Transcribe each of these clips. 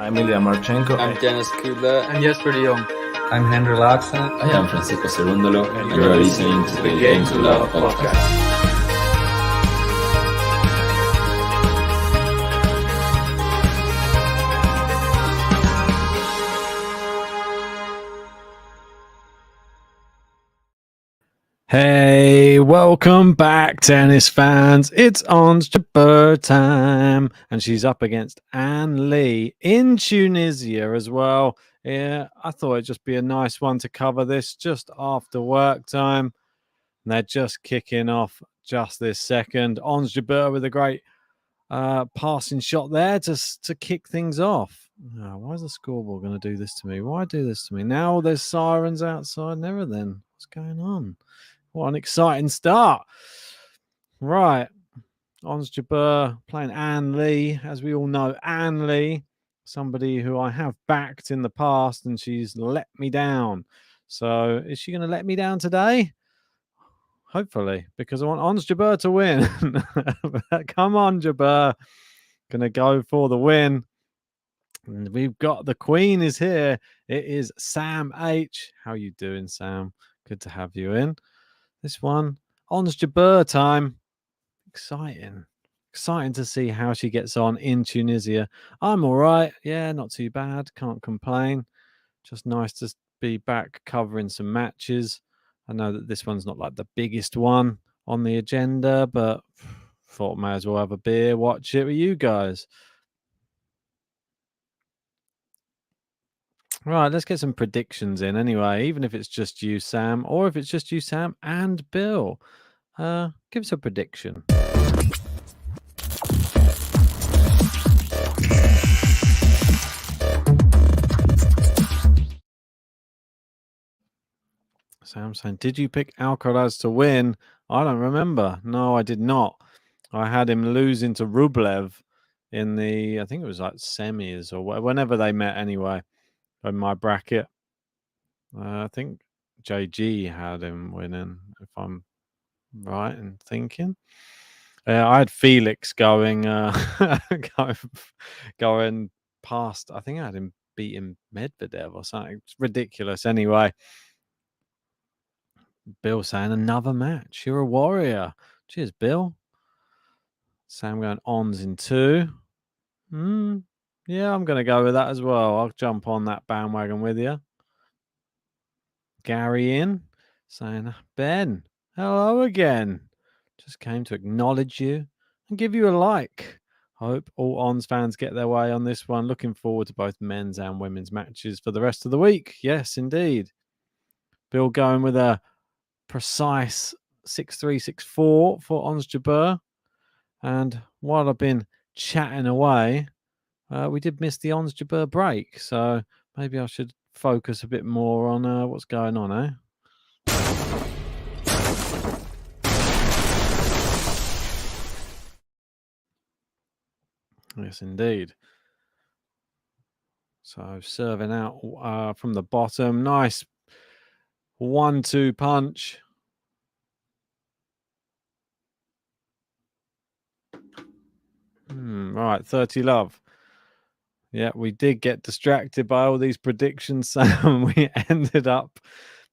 I'm Ilya Marchenko. I'm Dennis Kudla. I'm Jesper de Jong. I'm Henry Laakson. I am Francisco Cerundolo, and you are listening to the Game to Love podcast. Hey, welcome back, tennis fans. It's Ons JABEUR time, and she's up against Ann Lee in Tunisia as well. Yeah, I thought it'd just be a nice one to cover this just after work time. And they're just kicking off just this second. Ons JABEUR with a great passing shot there to kick things off. Oh, why is the scoreboard going to do this to me? Why do this to me? Now there's sirens outside and everything. What's going on? What an exciting start. Right. Ons JABEUR playing Ann Lee. As we all know, Ann Lee, somebody who I have backed in the past, and she's let me down. So is she going to let me down today? Hopefully, because I want Ons JABEUR to win. Come on, JABEUR. Going to go for the win. And we've got the queen is here. It is Sam H. How you doing, Sam? Good to have you in. This one, Ons JABEUR time. Exciting to see how she gets on in Tunisia. I'm all right. Yeah, not too bad. Can't complain. Just nice to be back covering some matches. I know that this one's not like the biggest one on the agenda, but thought may as well have a beer, watch it with you guys. Right, let's get some predictions in anyway, even if it's just you, Sam, or if it's just you, Sam, and Bill. Give us a prediction. Sam saying, did you pick Alcaraz to win? I don't remember. No, I did not. I had him losing to Rublev in the, I think it was like semis or whenever they met anyway. In my bracket, I think JG had him winning, if I'm right in thinking. I had Felix going going past. I think I had him beating Medvedev or something. It's ridiculous. Anyway, Bill saying another match. You're a warrior. Cheers, Bill. Sam going Ons in 2. Yeah, I'm going to go with that as well. I'll jump on that bandwagon with you. Gary in, saying, Ben, hello again. Just came to acknowledge you and give you a like. Hope all Ons fans get their way on this one. Looking forward to both men's and women's matches for the rest of the week. Yes, indeed. Bill going with a precise 6-3, 6-4 for Ons JABEUR. And while I've been chatting away, we did miss the Ons JABEUR break. So maybe I should focus a bit more on what's going on, eh? Yes, indeed. So serving out from the bottom. Nice 1-2 punch. Right, 30 love. Yeah, we did get distracted by all these predictions, Sam. We ended up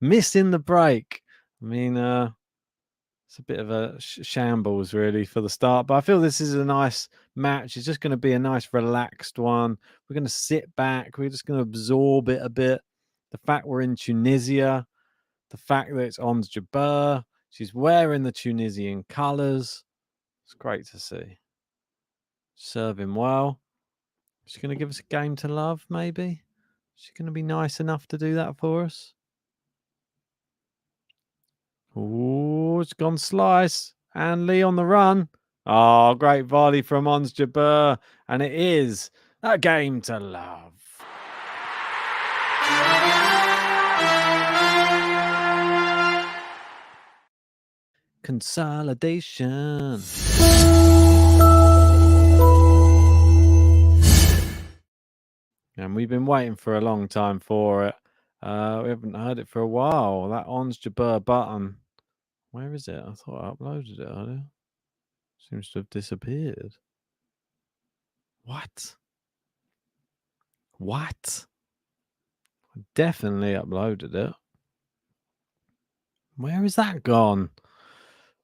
missing the break. I mean, it's a bit of a shambles, really, for the start. But I feel this is a nice match. It's just going to be a nice, relaxed one. We're going to sit back. We're just going to absorb it a bit. The fact we're in Tunisia, the fact that it's Ons JABEUR, she's wearing the Tunisian colours. It's great to see. Serving well. She's going to give us a game to love, maybe? She's going to be nice enough to do that for us. Oh, it's gone slice. And Lee on the run. Oh, great volley from Ons JABEUR. And it is a game to love. Consolidation. And we've been waiting for a long time for it. We haven't heard it for a while. That Ons JABEUR button. Where is it? I thought I uploaded it earlier. Seems to have disappeared. What? What? I definitely uploaded it. Where is that gone?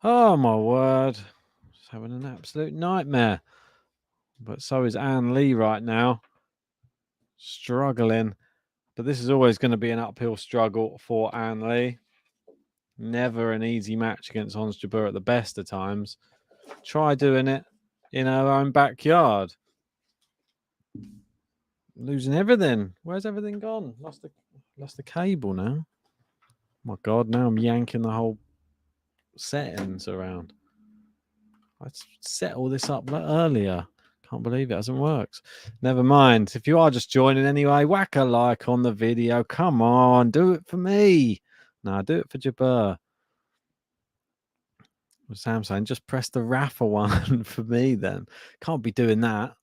Oh, my word. Just having an absolute nightmare. But so is Anne Lee right now. Struggling. But this is always going to be an uphill struggle for Anne Lee. Never an easy match against Ons JABEUR at the best of times. Try doing it in her own backyard. Losing everything. Where's everything gone? Lost the cable now. My God, now I'm yanking the whole settings around. I set all this up earlier. Can't believe it hasn't worked. Never mind. If you are just joining anyway, whack a like on the video. Come on, do it for me. No, do it for JABEUR. Sam saying, just press the Rafa one for me then. Can't be doing that.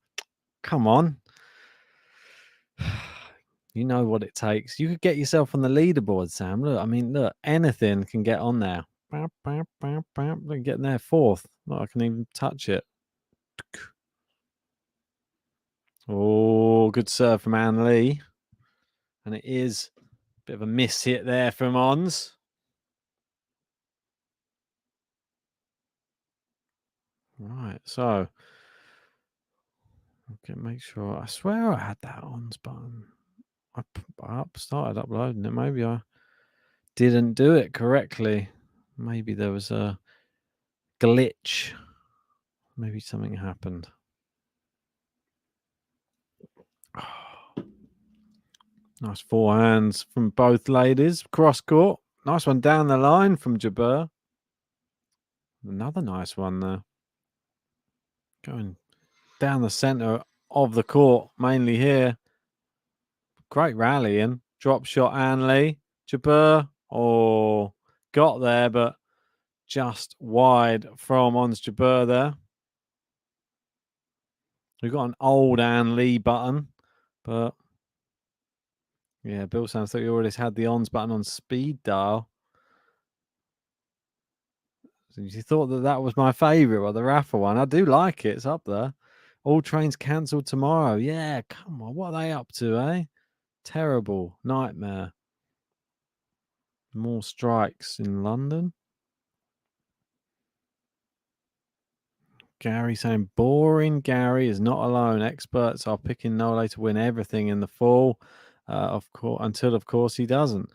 Come on. You know what it takes. You could get yourself on the leaderboard, Sam. Look, I mean, look, anything can get on there. Look, getting there fourth. Look, I can even touch it. Oh, good serve from Anne Lee. And it is a bit of a miss hit there from Ons. Right, so okay, make sure. I swear I had that Ons button. I started uploading it. Maybe I didn't do it correctly. Maybe there was a glitch. Maybe something happened. Nice forehands from both ladies. Cross court. Nice one down the line from JABEUR. Another nice one there. Going down the centre of the court, mainly here. Great rallying. Drop shot, Anne Lee. JABEUR. Oh, got there, but just wide from Ons JABEUR there. We've got an old Anne Lee button, but yeah, Bill sounds like he already had the Ons button on speed dial. So you thought that was my favourite, or the Rafa one. I do like it. It's up there. All trains cancelled tomorrow. Yeah, come on. What are they up to, eh? Terrible. Nightmare. More strikes in London. Gary saying, boring Gary is not alone. Experts are picking Nole to win everything in the fall. Of course, until, of course, he doesn't.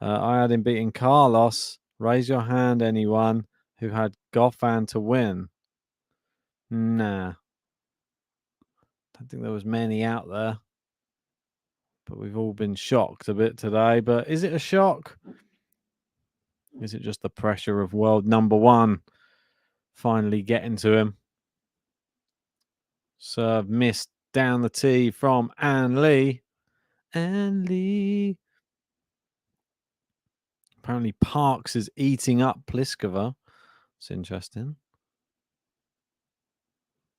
I had him beating Carlos. Raise your hand, anyone who had Goffin to win. Nah. don't think there was many out there, but we've all been shocked a bit today. But is it a shock? Is it just the pressure of world number one finally getting to him? Serve missed down the tee from Ann Lee. Ann Lee. Apparently Parks is eating up Pliskova. It's interesting.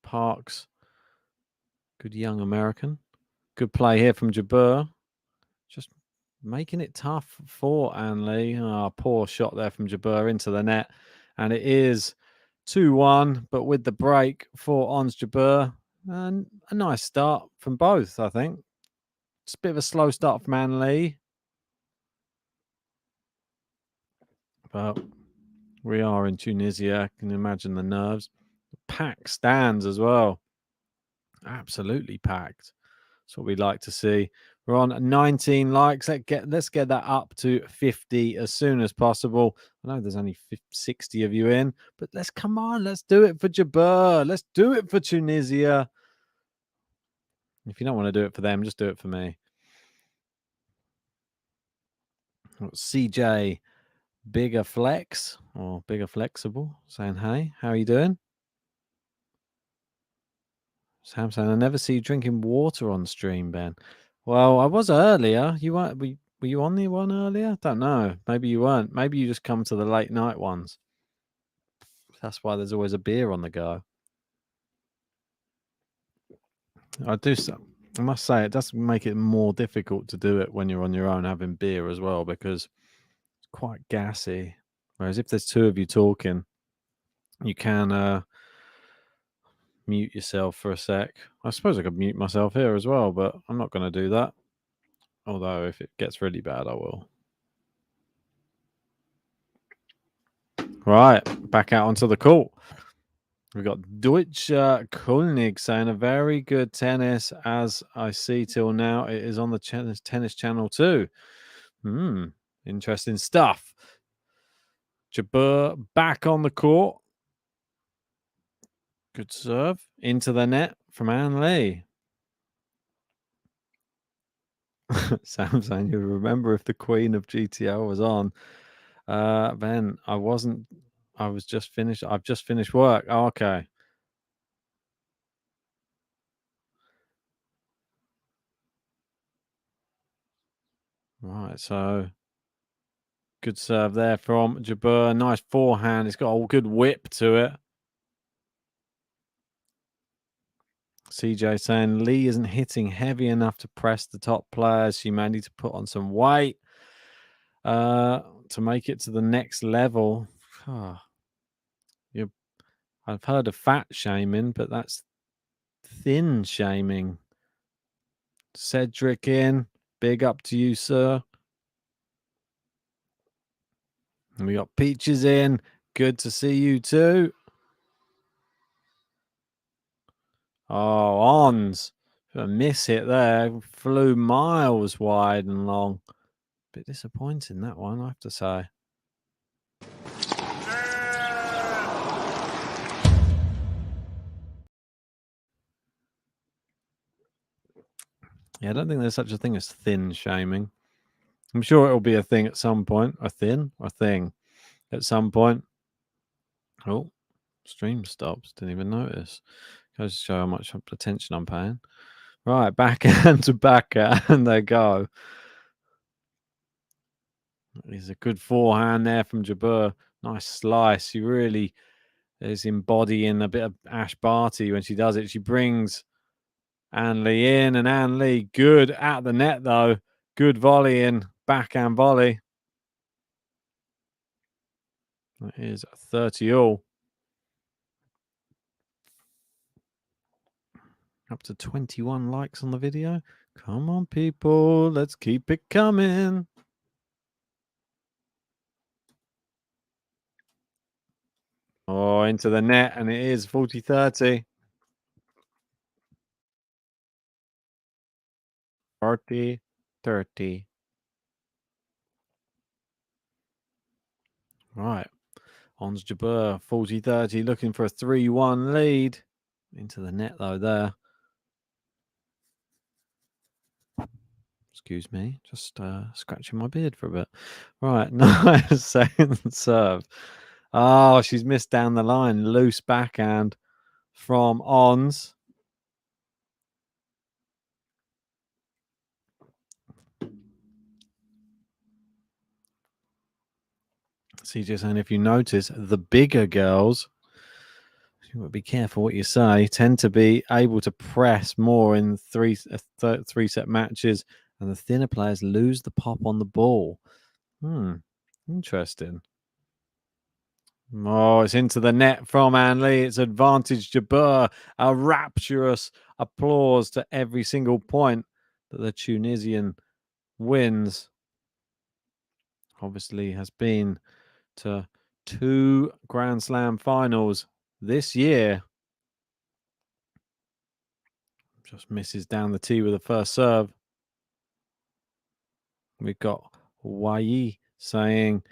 Parks, good young American. Good play here from Jabeur. Just making it tough for Ann Lee. Oh, poor shot there from Jabeur into the net. And it is 2-1, but with the break for Ons JABEUR. And a nice start from both, I think. It's a bit of a slow start from Ann Lee. But we are in Tunisia. I can imagine the nerves. Packed stands as well. Absolutely packed. That's what we'd like to see. We're on 19 likes. Let's get that up to 50 as soon as possible. I know there's only 60 of you in, but let's do it for Jabeur. Let's do it for Tunisia. If you don't want to do it for them, just do it for me. CJ Bigger Flex or Bigger Flexible saying, hey, how are you doing? Sam saying, I never see you drinking water on stream, Ben. Well, I was earlier. You weren't. Were you on the one earlier? Don't know. Maybe you weren't. Maybe you just come to the late night ones. That's why there's always a beer on the go. I must say, it does make it more difficult to do it when you're on your own having beer as well, because it's quite gassy. Whereas if there's two of you talking, you can mute yourself for a sec. I suppose I could mute myself here as well, but I'm not going to do that. Although if it gets really bad, I will. Right, back out onto the court. We've got Deutsch Koenig saying a very good tennis as I see till now. It is on the tennis channel too. Interesting stuff. Jabeur back on the court. Good serve into the net from Ann Lee. Sam saying you remember if the Queen of GTO was on. Ben, I wasn't. I've just finished work. Oh, okay. Right, so good serve there from Jabeur. Nice forehand. It's got a good whip to it. CJ saying Lee isn't hitting heavy enough to press the top players. She may need to put on some weight to make it to the next level. I've heard of fat shaming, but that's thin shaming. Cedric in. Big up to you, sir. And we got Peaches in. Good to see you too. Oh, Ons. A miss hit there. Flew miles wide and long. Bit disappointing, that one, I have to say. Yeah, I don't think there's such a thing as thin shaming. I'm sure it'll be a thing at some point. A thing at some point. Oh, stream stops. Didn't even notice. Goes to show how much attention I'm paying. Right, backhand to backhand, and they go. There's a good forehand there from Jabeur. Nice slice. She really is embodying a bit of Ash Barty when she does it. She brings Ann Lee in, and Ann Lee good at the net, though. Good volley in, backhand volley. That is 30 all. Up to 21 likes on the video. Come on, people. Let's keep it coming. Oh, into the net, and it is 40-30. 40-30. Right. Ons JABEUR, 40-30, looking for a 3-1 lead. Into the net, though, there. Excuse me, just scratching my beard for a bit. Right, nice second serve. Oh, she's missed down the line. Loose backhand from Ons. CJ saying, if you notice, the bigger girls, you would be careful what you say, tend to be able to press more in three-set matches, and the thinner players lose the pop on the ball. Interesting. Oh, it's into the net from Anne Lee. It's advantage Jabeur. A rapturous applause to every single point that the Tunisian wins. Obviously has been to 2 Grand Slam finals this year. Just misses down the tee with the first serve. We've got Wai saying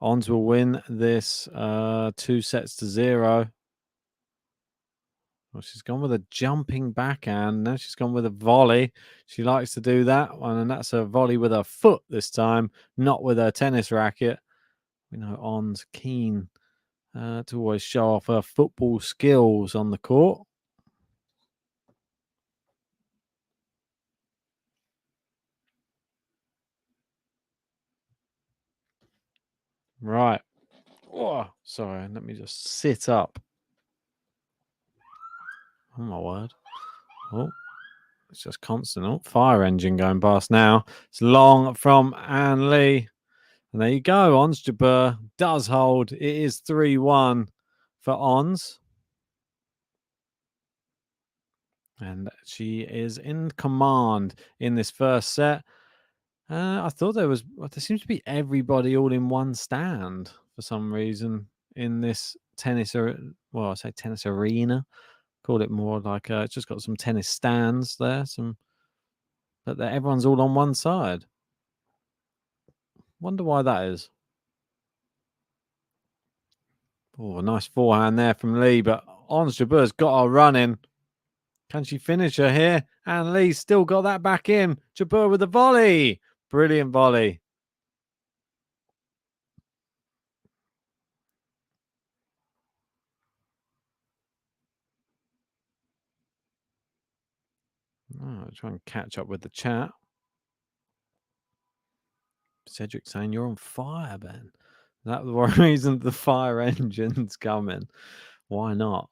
Ons will win this 2-0. Well, she's gone with a jumping backhand. Now she's gone with a volley. She likes to do that one, and that's a volley with her foot this time, not with her tennis racket. We know Ons keen to always show off her football skills on the court. Right. Oh, sorry. Let me just sit up. Oh, my word. Oh, it's just constant. Oh, fire engine going past now. It's long from Anne Lee. And there you go. Ons JABEUR does hold. It is 3-1 for Ons. And she is in command in this first set. I thought there seems to be everybody all in one stand for some reason in this tennis arena. Call it more like it's just got some tennis stands there, but everyone's all on one side. Wonder why that is. Oh, a nice forehand there from Lee, but Ons JABEUR's got her running. Can she finish her here? And Lee still got that back in. JABEUR with a volley. Brilliant volley. Oh, try and catch up with the chat. Cedric saying you're on fire, Ben. That's the reason the fire engine's coming. Why not?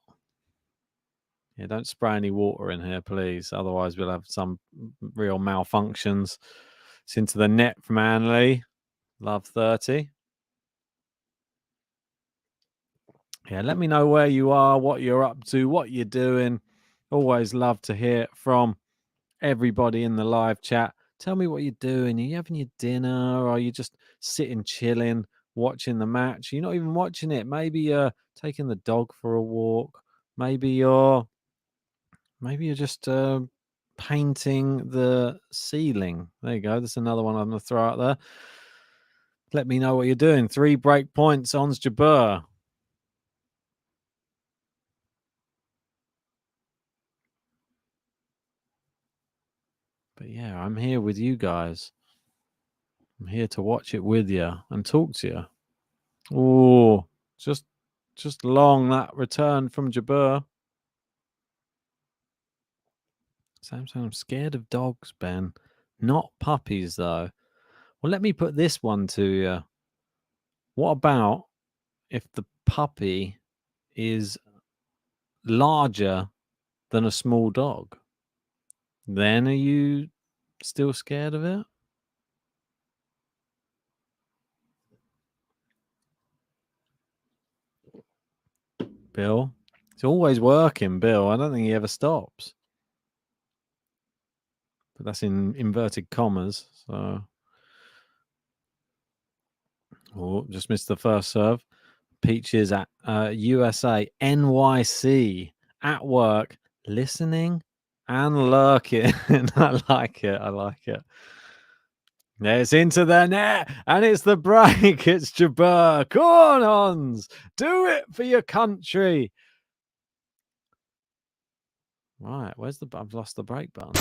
Yeah, don't spray any water in here, please. Otherwise, we'll have some real malfunctions. It's into the net from Anne Lee. Love 30. Yeah, let me know where you are, what you're up to, what you're doing. Always love to hear from everybody in the live chat. Tell me what you're doing. Are you having your dinner? Or are you just sitting, chilling, watching the match? You're not even watching it. Maybe you're taking the dog for a walk. Maybe you're just painting the ceiling. There you go. There's another one I'm going to throw out there. Let me know what you're doing. 3 break points, Ons JABEUR. But yeah, I'm here with you guys. I'm here to watch it with you and talk to you. Oh, just long that return from JABEUR. Sam saying I'm scared of dogs, Ben. Not puppies, though. Well, let me put this one to you. What about if the puppy is larger than a small dog? Then are you still scared of it? Bill? It's always working, Bill. I don't think he ever stops. But that's in inverted commas. So, oh, just missed the first serve. Peaches at USA NYC at work, listening and lurking. I like it. I like it. Yeah, it's into the net, and it's the break. It's JABEUR. Come on, Ons. Do it for your country. Right, I've lost the break button.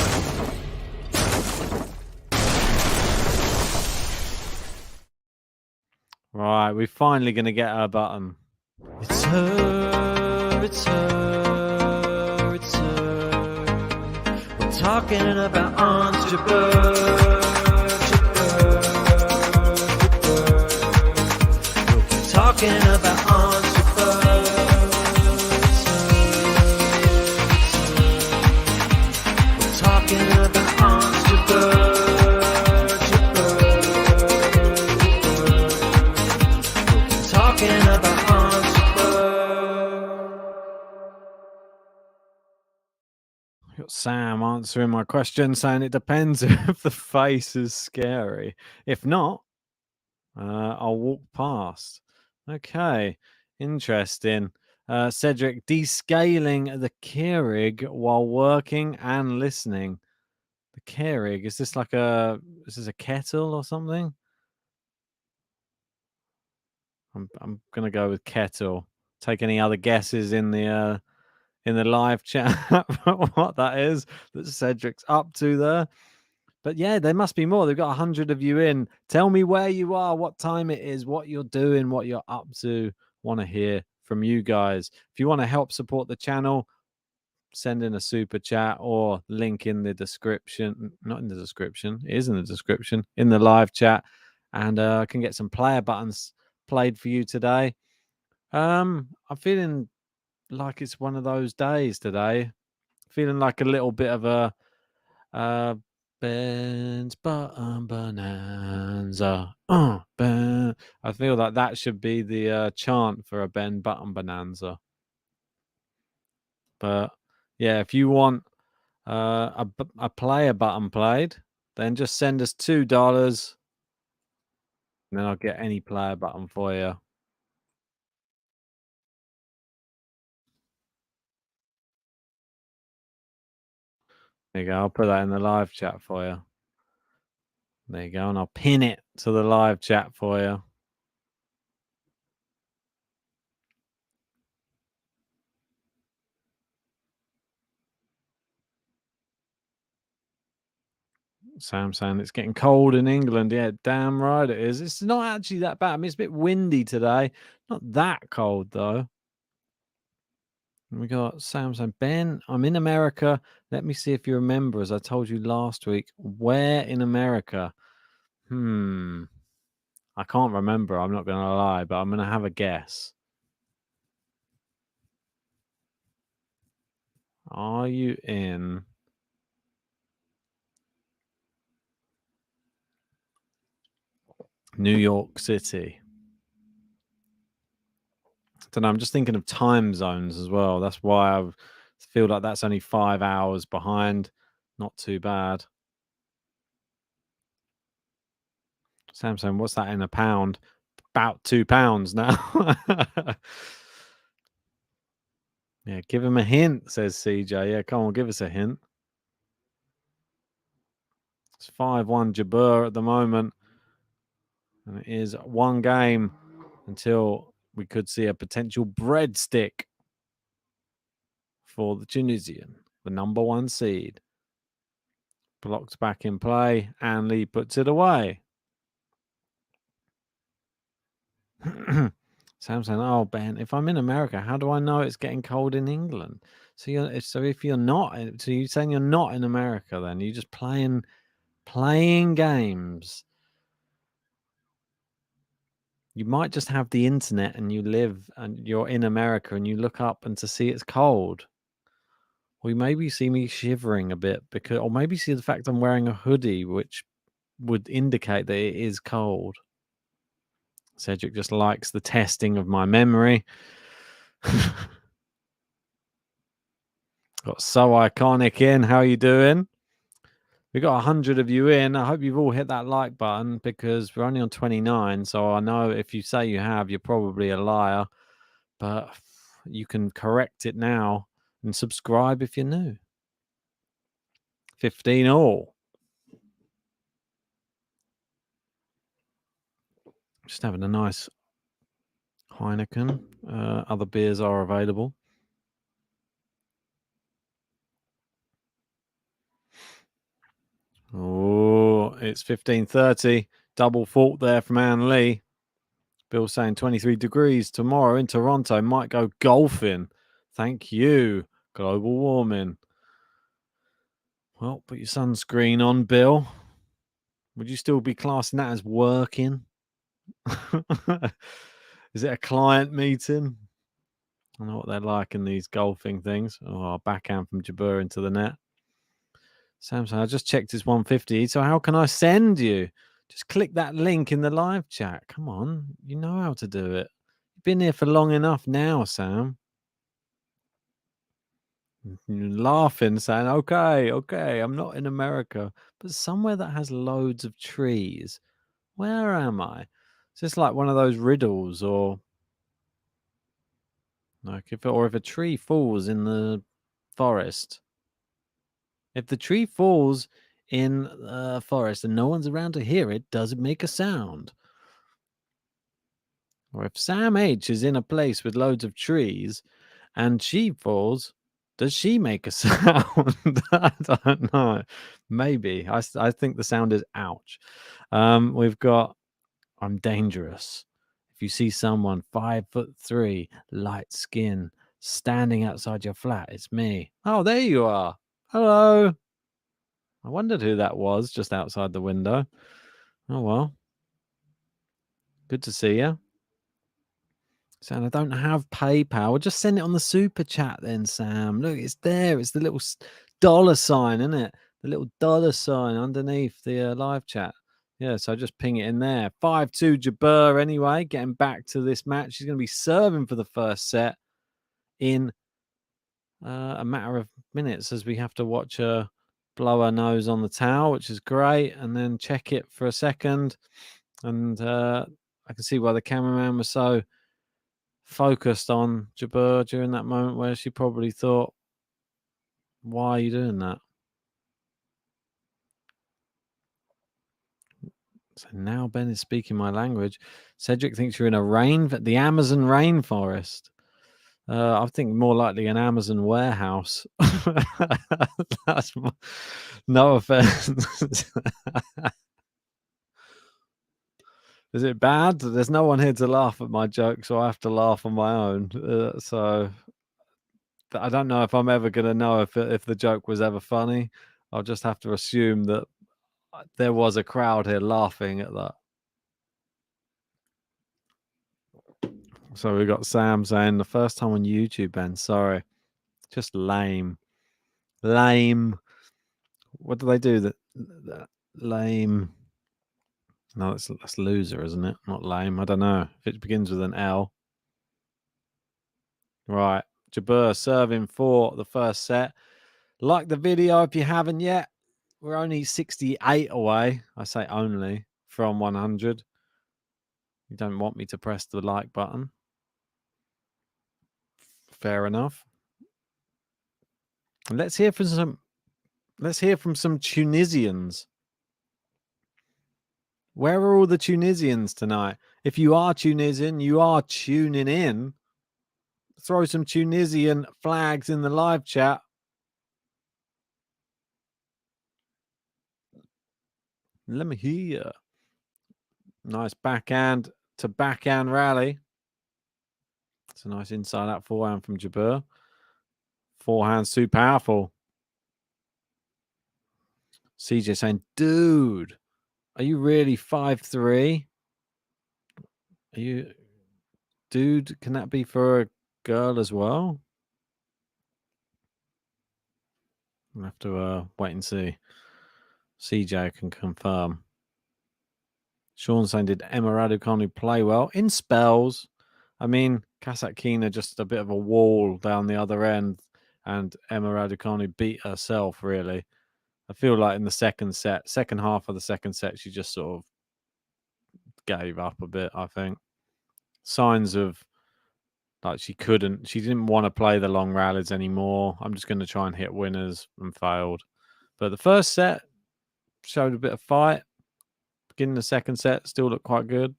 Right, we're finally going to get her button. It's her, it's her, it's her. We're talking about Ons JABEUR, JABEUR. We're talking about Ons JABEUR. We're talking about Ons JABEUR. Got Sam answering my question saying it depends if the face is scary. If not, I'll walk past. Okay, interesting. Cedric, descaling the Keurig while working and listening. The Keurig, is this like a kettle or something? I'm gonna go with kettle. Take any other guesses in the live chat what that is that Cedric's up to there. But yeah, there must be more. They've got 100 of you in. Tell me where you are, what time it is, what you're doing, what you're up to. Want to hear from you guys. If you want to help support the channel, send in a super chat or link in the description. Not in the description. It is in the description. In the live chat. And I can get some player buttons played for you today. I'm feeling like it's one of those days today. Feeling like a little bit of a Ben's button bonanza. Ben. I feel like that should be the chant for a Ben button bonanza. But yeah, if you want a player button played, then just send us $2, and then I'll get any player button for you. There you go. I'll put that in the live chat for you. There you go, and I'll pin it to the live chat for you. Sam saying it's getting cold in England. Yeah, damn right it is. It's not actually that bad. I mean, it's a bit windy today. Not that cold, though. And we got Sam saying, Ben, I'm in America. Let me see if you remember, as I told you last week. Where in America? I can't remember. I'm not going to lie, but I'm going to have a guess. Are you in New York City? I don't know. I'm just thinking of time zones as well. That's why I feel like that's only 5 hours behind. Not too bad. Sam saying, what's that in a pound? About £2 now. Yeah, give him a hint, says CJ. Yeah, come on, give us a hint. It's 5-1 JABEUR at the moment. And it is one game until we could see a potential breadstick for the Tunisian, the number 1 seed. Blocked back in play, and Lee puts it away. Sam saying, "Oh Ben, if I'm in America, how do I know it's getting cold in England?" So if you're not, so you're saying you're not in America, then you're just playing games. You might just have the internet and you live and you're in America and you look up and to see it's cold. Or you maybe see me shivering a bit or maybe see the fact I'm wearing a hoodie, which would indicate that it is cold. Cedric just likes the testing of my memory. Got So Iconic in. How you doing? We got 100 of you in. I hope you've all hit that like button because we're only on 29. So I know if you say you have, you're probably a liar. But you can correct it now and subscribe if you're new. 15 all. Just having a nice Heineken. Other beers are available. Oh, it's 15:30. Double fault there from Anne Lee. Bill saying 23 degrees tomorrow in Toronto. Might go golfing. Thank you. Global warming. Well, put your sunscreen on, Bill. Would you still be classing that as working? Is it a client meeting? I know what they're like in these golfing things. Oh, backhand from Jabeur into the net. Samson, I just checked it's 150. So how can I send you? Just click that link in the live chat. Come on. You know how to do it. You've been here for long enough now, Sam. You're laughing, saying, okay, I'm not in America, but somewhere that has loads of trees. Where am I? It's just like one of those riddles, or like if a tree falls in the forest. If the tree falls in a forest and no one's around to hear it, does it make a sound? Or if Sam H is in a place with loads of trees and she falls, does she make a sound? I don't know. Maybe. I think the sound is ouch. We've got I'm dangerous. If you see someone 5'3", light skin, standing outside your flat, it's me. Oh, there you are. Hello. I wondered who that was just outside the window. Oh, well. Good to see you. Sam, I don't have PayPal. Just send it on the super chat then, Sam. Look, it's there. It's the little dollar sign, isn't it? The little dollar sign underneath the live chat. Yeah, so just ping it in there. 5-2 Jabeur anyway, getting back to this match. She's going to be serving for the first set in a matter of minutes as we have to watch her blow her nose on the towel, which is great, and then check it for a second. And I can see why the cameraman was so focused on Jabeur during that moment where she probably thought, why are you doing that? So now Ben is speaking my language. Cedric thinks you're in the Amazon rainforest. I think more likely an Amazon warehouse. That's no offense. Is it bad? There's no one here to laugh at my joke, so I have to laugh on my own. So I don't know if I'm ever going to know if the joke was ever funny. I'll just have to assume that there was a crowd here laughing at that. So we got Sam saying the first time on YouTube, Ben. Sorry, just lame. What do they do? That lame. No, that's loser, isn't it? Not lame. I don't know if it begins with an L. Right, Jabeur serving for the first set. Like the video if you haven't yet. We're only 68 away. I say only from 100. You don't want me to press the like button. Fair enough. And let's hear from some Tunisians. Where are all the Tunisians tonight? If you are Tunisian, you are tuning in. Throw some Tunisian flags in the live chat. Let me hear. Nice backhand to backhand rally. It's a nice inside out forehand from Jabeur. Forehand's too powerful. CJ saying, dude, are you really 5'3"? Are you, dude? Can that be for a girl as well? We'll have to wait and see. CJ can confirm. Sean saying, did Emma Raducanu play well? In spells. I mean, Kasatkina just a bit of a wall down the other end, and Emma Raducanu beat herself, really. I feel like in the second half of the second set, she just sort of gave up a bit, I think. Signs of like she didn't want to play the long rallies anymore. I'm just going to try and hit winners, and failed. But the first set showed a bit of fight. Beginning the second set still looked quite good.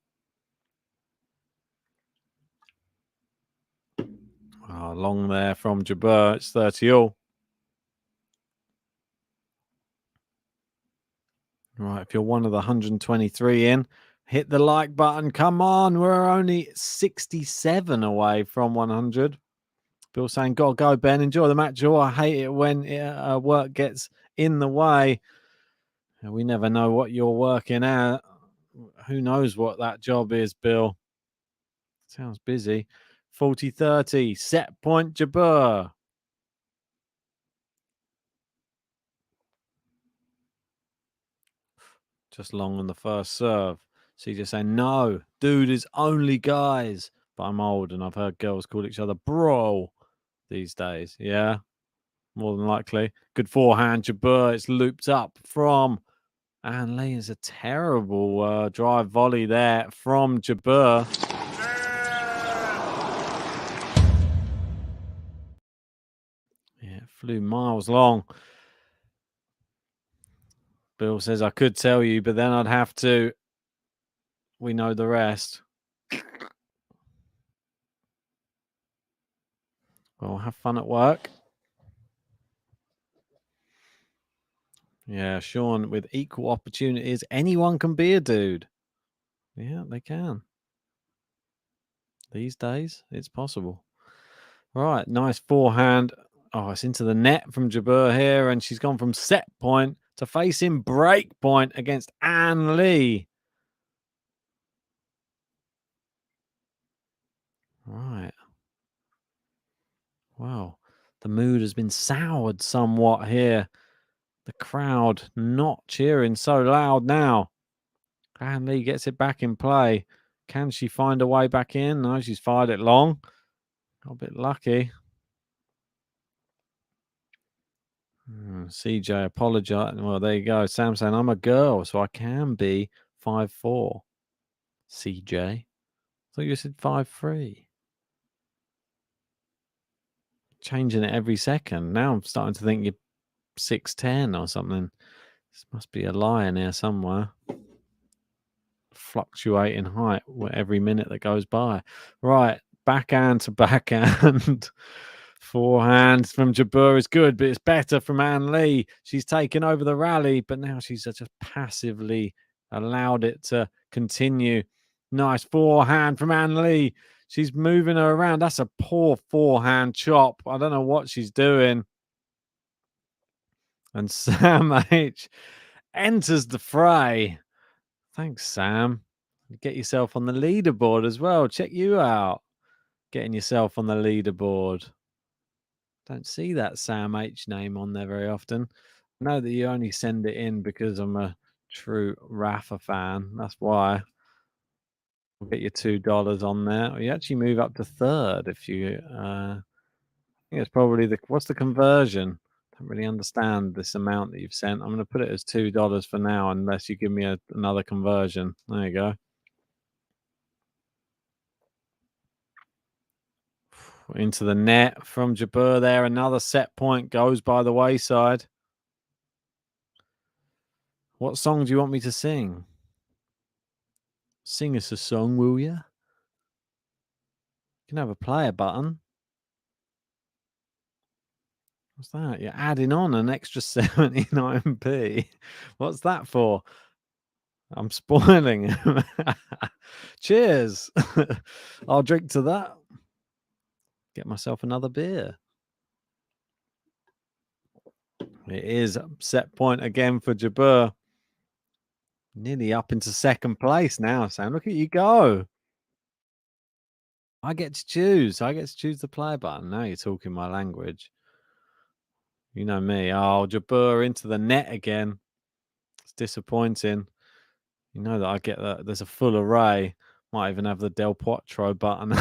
Oh, long there from Jabeur. It's 30-all. Right, if you're one of the 123 in, Hit the like button. Come on. We're only 67 away from 100. Bill saying, gotta go, Ben. Enjoy the match. Oh, I hate it when work gets in the way. We never know what you're working at. Who knows what that job is, Bill? Sounds busy. 40-30. Set point, Jabeur. Just long on the first serve. CJ saying, no, dude is only guys. But I'm old and I've heard girls call each other bro these days. Yeah, more than likely. Good forehand, Jabeur. It's looped up from Anne Lee. Is a terrible drive volley there from Jabeur. Yeah, it flew miles long. Bill says, I could tell you, but then I'd have to. We know the rest. Well, have fun at work. Yeah, Sean, with equal opportunities, anyone can be a dude. Yeah, they can. These days, it's possible. All right, nice forehand. Oh, it's into the net from Jabeur here, and she's gone from set point to facing break point against Anne Lee. Right. Wow. The mood has been soured somewhat here. The crowd not cheering so loud now. Anne Lee gets it back in play. Can she find a way back in? No, she's fired it long. Got a bit lucky. CJ apologise. Well, there you go. Sam saying, I'm a girl, so I can be 5'4". CJ. I thought you said 5'3". Changing it every second. Now I'm starting to think you're 6'10" or something. This must be a lie in here somewhere. Fluctuate in height every minute that goes by. Right, backhand to backhand. Forehand from Jabeur is good, but it's better from Anne Lee. She's taken over the rally, but now she's just passively allowed it to continue. Nice forehand from Anne Lee. She's moving her around. That's a poor forehand chop. I don't know what she's doing. And Sam H enters the fray. Thanks, Sam. Get yourself on the leaderboard as well. Check you out. Getting yourself on the leaderboard. Don't see that Sam H name on there very often. I know that you only send it in because I'm a true Rafa fan. That's why. We'll get your $2 on there. You actually move up to third if you. I think it's probably what's the conversion? I don't really understand this amount that you've sent. I'm going to put it as $2 for now, unless you give me another conversion. There you go. Into the net from Jabeur there. Another set point goes by the wayside. What song do you want me to sing? Sing us a song, will you? You can have a player button. What's that? You're adding on an extra 79p. What's that for? I'm spoiling. Cheers. I'll drink to that. Get myself another beer. It is set point again for Jabeur. Nearly up into second place now, Sam. Look at you go. I get to choose. I get to choose the play button. Now you're talking my language. You know me. Oh, Jabeur into the net again. It's disappointing. You know that I get that. There's a full array. Might even have the Del Potro button.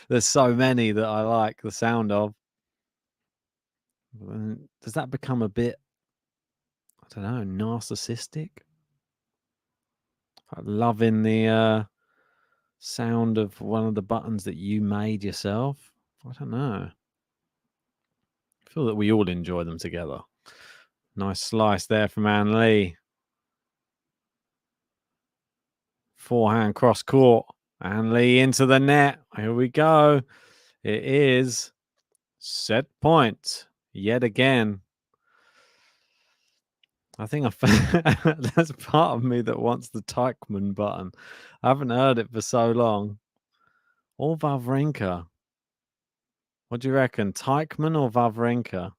there's so many that I like the sound of. Does that become a bit, I don't know, narcissistic? Like loving the sound of one of the buttons that you made yourself? I don't know. I feel that we all enjoy them together. Nice slice there from Anne Lee. Forehand cross court. Anne Lee into the net. Here we go. It is set point yet again. I think that's part of me that wants the Teichmann button. I haven't heard it for so long. Or Wawrinka. What do you reckon? Teichmann or Wawrinka?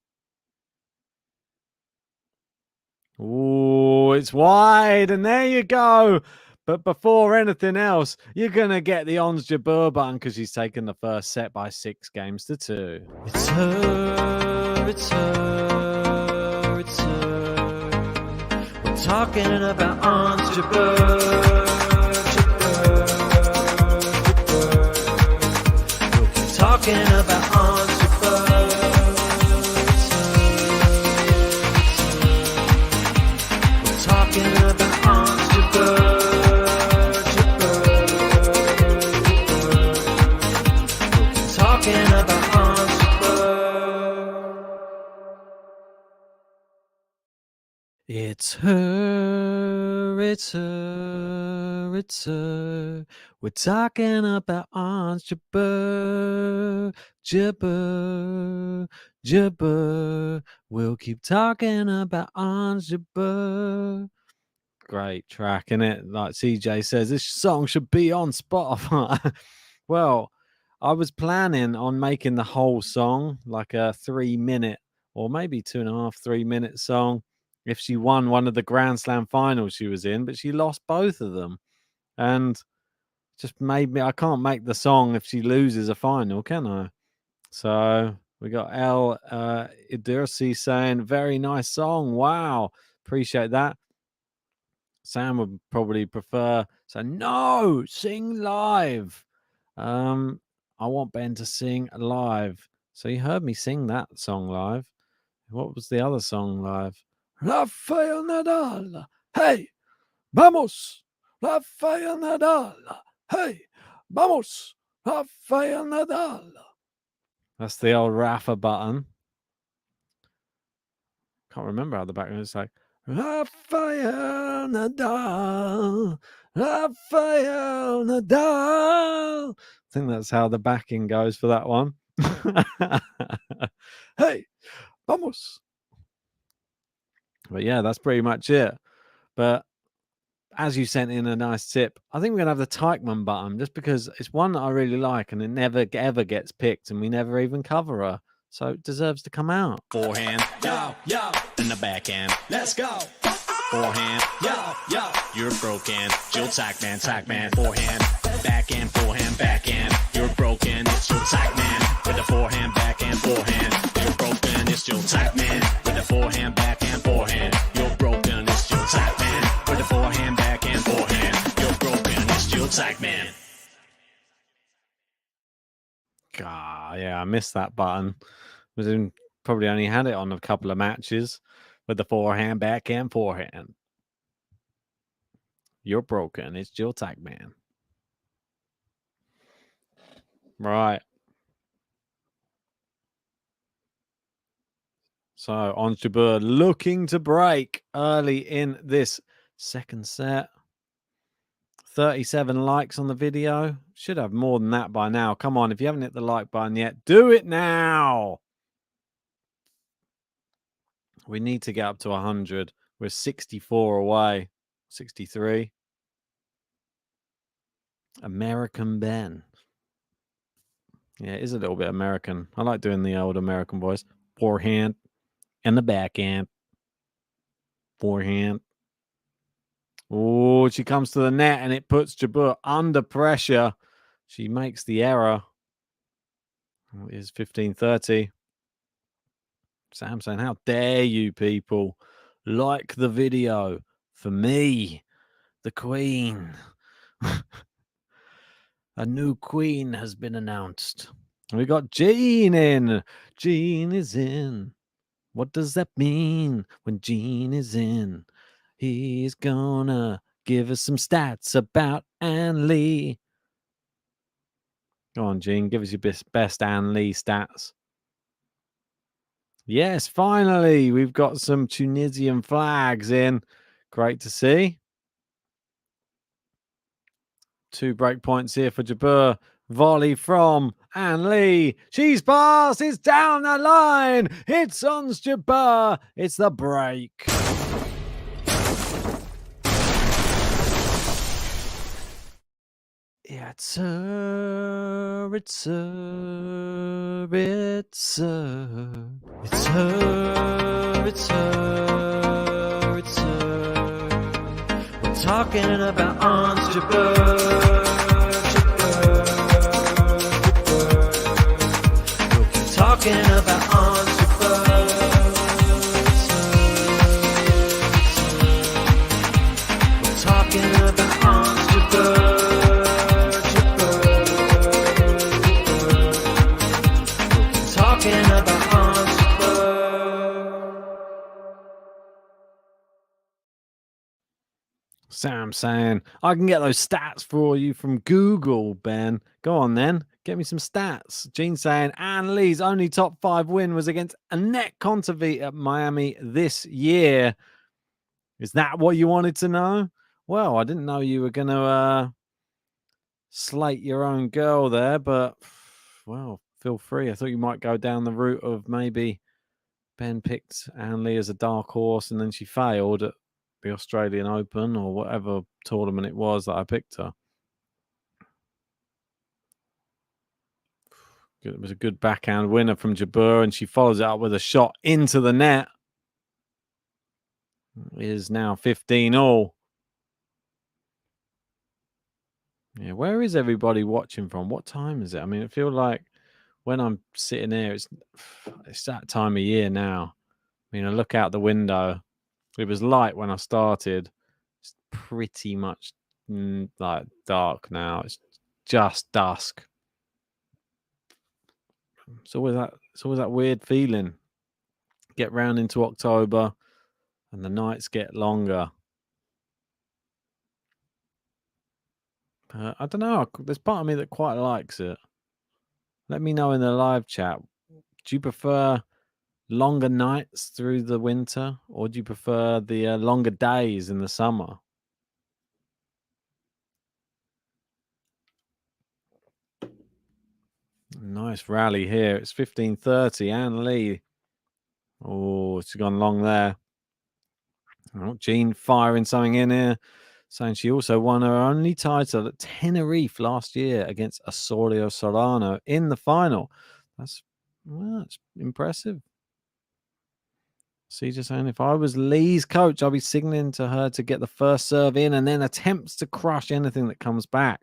Oh, it's wide, and there you go. But before anything else, you're going to get the Ons JABEUR button because she's taken the first set by 6-2. It's her, it's her, it's her. We're talking about Ons JABEUR, JABEUR, JABEUR. We'll keep talking about Ons JABEUR. Talking about Ons JABEUR, JABEUR, JABEUR. Talking about Ons JABEUR. It's her, it's her, it's her. We're talking about Ons JABEUR, JABEUR, JABEUR. We'll keep talking about Ons JABEUR. Great track, innit? Like CJ says, this song should be on Spotify. Well, I was planning on making the whole song like a 3-minute or maybe 2.5, 3-minute song if she won one of the Grand Slam finals she was in, but she lost both of them. And just made me, I can't make the song if she loses a final, can I? So we got El Idursi saying, very nice song. Wow. Appreciate that. Sam would probably prefer, so no, sing live. I want Ben to sing live. So you heard me sing that song live. What was the other song live? Rafael Nadal. Hey, vamos. Rafael Nadal. Hey, vamos. Rafael Nadal. That's the old Rafa button. Can't remember how the background is like. Rafael Nadal. Rafael Nadal. I think that's how the backing goes for that one. Hey, vamos. But yeah, that's pretty much it. But as you sent in a nice tip, I think we're going to have the Teichmann button just because it's one that I really like and it never ever gets picked and we never even cover her. So it deserves to come out. Forehand, yo, yo, in the backhand, let's go. Forehand, yo, yo, you're broken. Jill Teichmann, forehand, backhand, you're broken. It's Jill Teichmann with the forehand, you're broken. It's Jill Teichmann with the forehand, you're broken. It's Jill Teichmann with the forehand, you're broken. It's Jill Teichmann. God, yeah, I missed that button. Probably only had it on a couple of matches with the forehand, forehand. You're broken. It's Jill Teichmann. Right. So Ons JABEUR looking to break early in this second set. 37 likes on the video. Should have more than that by now. Come on, if you haven't hit the like button yet, do it now. We need to get up to 100. We're 64 away. 63. American Ben. Yeah, it is a little bit American. I like doing the old American voice. Forehand and the backhand. Forehand. Oh, she comes to the net and it puts JABEUR under pressure. She makes the error. It is 15-30. Sam saying, how dare you people like the video for me, the queen. A new queen has been announced. We got Jean in. Jean is in. What does that mean when Jean is in? He's gonna give us some stats about Ann Lee. Go on, Jean. Give us your best Ann Lee stats. Yes, finally, we've got some Tunisian flags in. Great to see. 2 break points here for JABEUR. Volley from Ann Lee. She's passed. It's down the line. It's Ons JABEUR. It's the break. Yeah, it's her, it's her, it's her, it's her, it's her, it's her. We're talking about Ons JABEUR, JABEUR, JABEUR. We're talking about Ons JABEUR, it's her, it's her. We're talking about Ons JABEUR. Sam saying, I can get those stats for you from Google, Ben. Go on then. Get me some stats. Gene saying, Ann Lee's only top 5 win was against Annette Kontaveit at Miami this year. Is that what you wanted to know? Well, I didn't know you were going to slate your own girl there, but, well, feel free. I thought you might go down the route of maybe Ben picked Ann Lee as a dark horse and then she failed at the Australian Open or whatever tournament it was that I picked her. It was a good backhand winner from Jabeur, and she follows it up with a shot into the net. It is now 15 all. Yeah, where is everybody watching from? What time is it? I mean, it feels like when I'm sitting here, it's that time of year now. I mean, I look out the window. It was light when I started. It's pretty much like dark now. It's just dusk. It's always that weird feeling. Get round into October and the nights get longer. I don't know. There's part of me that quite likes it. Let me know in the live chat. Do you prefer longer nights through the winter, or do you prefer the longer days in the summer? Nice rally here. It's 15:30. Ann Lee. Oh, it's gone long there. Oh, Jean firing something in here, saying she also won her only title at Tenerife last year against Osorio Solano in the final. That's impressive. See, just saying, if I was Lee's coach, I'll be signaling to her to get the first serve in and then attempts to crush anything that comes back.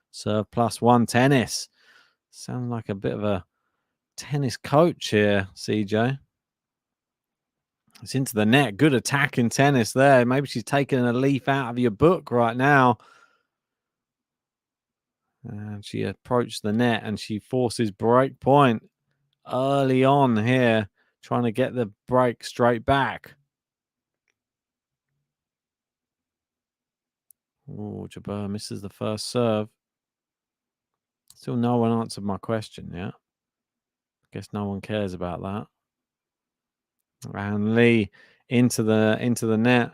Serve +1 tennis. Sounds like a bit of a tennis coach here, CJ. It's into the net. Good attack in tennis there. Maybe she's taking a leaf out of your book right now. And she approached the net and she forces break point early on here, trying to get the break straight back. Oh, Jabeur misses the first serve. Still no one answered my question yet. Guess no one cares about that. And Lee into the net.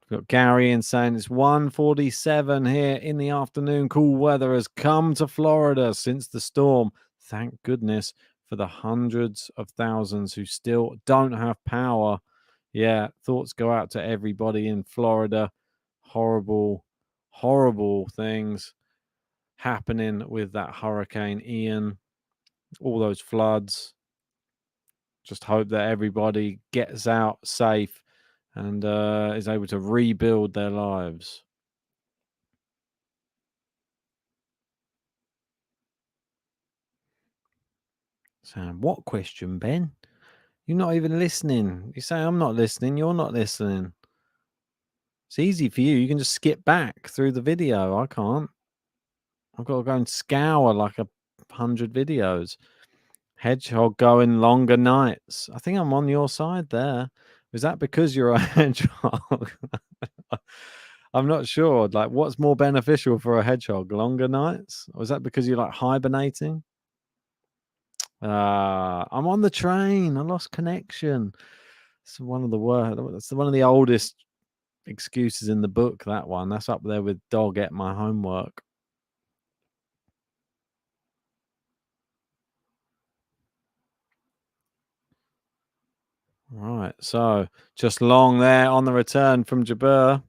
We've got Gary in saying it's 1:47 here in the afternoon. Cool weather has come to Florida since the storm. Thank goodness for the hundreds of thousands who still don't have power. Yeah, thoughts go out to everybody in Florida. Horrible, horrible things happening with that Hurricane Ian. All those floods. Just hope that everybody gets out safe and is able to rebuild their lives. Sam, what question, Ben? You're not even listening. You say I'm not listening. You're not listening. It's easy for you. You can just skip back through the video. I can't. I've got to go and scour like 100 videos. Hedgehog going longer nights. I think I'm on your side there. Is that because you're a hedgehog? I'm not sure. Like, what's more beneficial for a hedgehog? Longer nights? Or is that because you're like hibernating? I'm on the train. I lost connection. It's one of the worst. That's one of the oldest excuses in the book, that one. That's up there with dog ate my homework. Right, so just long there on the return from Jabeur.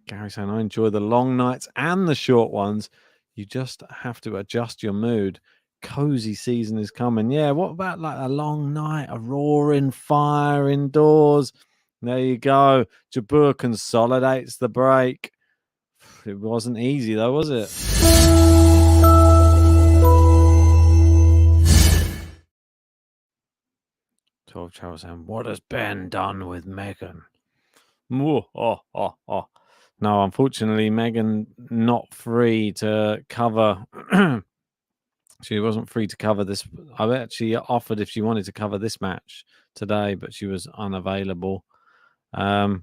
Gary saying, I enjoy the long nights and the short ones. You just have to adjust your mood. Cozy season is coming. Yeah, what about like a long night, a roaring fire indoors? There you go. Jabeur consolidates the break. It wasn't easy though, was it? So Charles saying, what has Ben done with Megan? No, unfortunately, Megan not free to cover. She wasn't free to cover this. I actually offered if she wanted to cover this match today, but she was unavailable. It's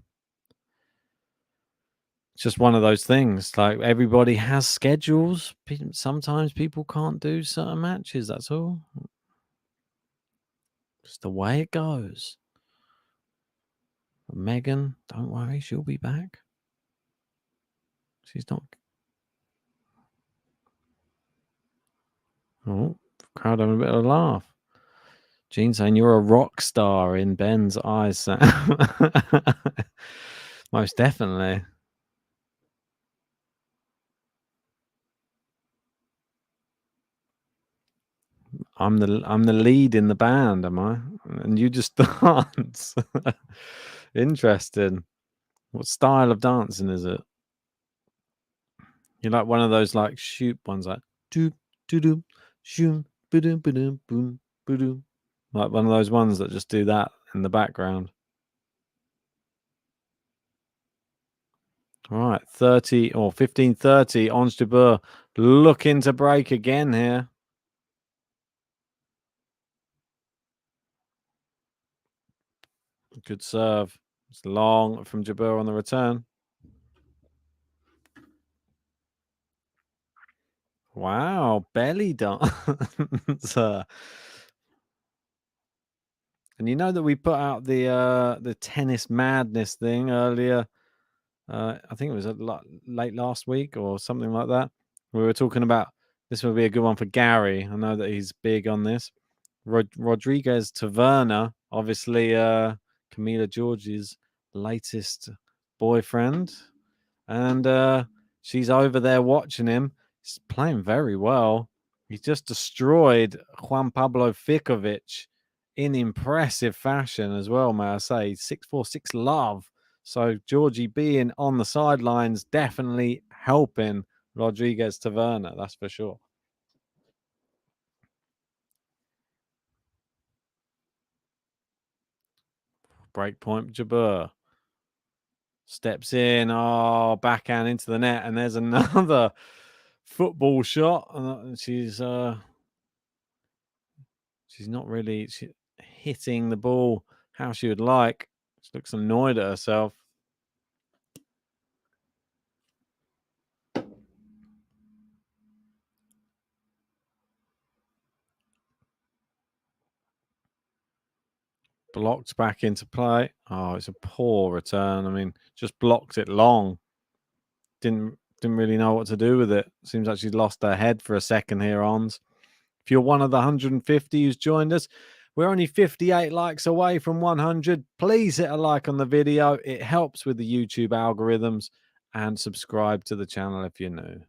just one of those things. Like everybody has schedules. Sometimes people can't do certain matches. That's all. Just the way it goes. Megan, don't worry, she'll be back. She's not. Oh, crowd having a bit of a laugh. Gene saying you're a rock star in Ben's eyes, Sam. Most definitely. I'm the lead in the band, am I? And you just dance. Interesting. What style of dancing is it? You're like one of those like shoot ones, like do do do shoom boom boom boom boom. Like one of those ones that just do that in the background. All right, 30 or 15:30. Ons JABEUR looking to break again here. Good serve. It's long from JABEUR on the return. Wow, belly dance. And you know that we put out the tennis madness thing earlier. I think it was late last week or something like that. We were talking about this would be a good one for Gary. I know that he's big on this. Rodriguez Taverna, obviously Camila George's latest boyfriend. And she's over there watching him. He's playing very well. He just destroyed Juan Pablo Fickovic in impressive fashion as well, may I say. 6-4, 6-love. So Georgie being on the sidelines definitely helping Rodriguez Taverna, that's for sure. Breakpoint JABEUR. Steps in, backhand into the net, and there's another football shot. She's not really hitting the ball how she would like. She looks annoyed at herself. Blocked back into play. Oh, it's a poor return. I mean, just blocked it long. Didn't really know what to do with it. Seems like she's lost her head for a second here, Ons. If you're one of the 150 who's joined us, we're only 58 likes away from 100. Please hit a like on the video. It helps with the YouTube algorithms. And subscribe to the channel if you're new.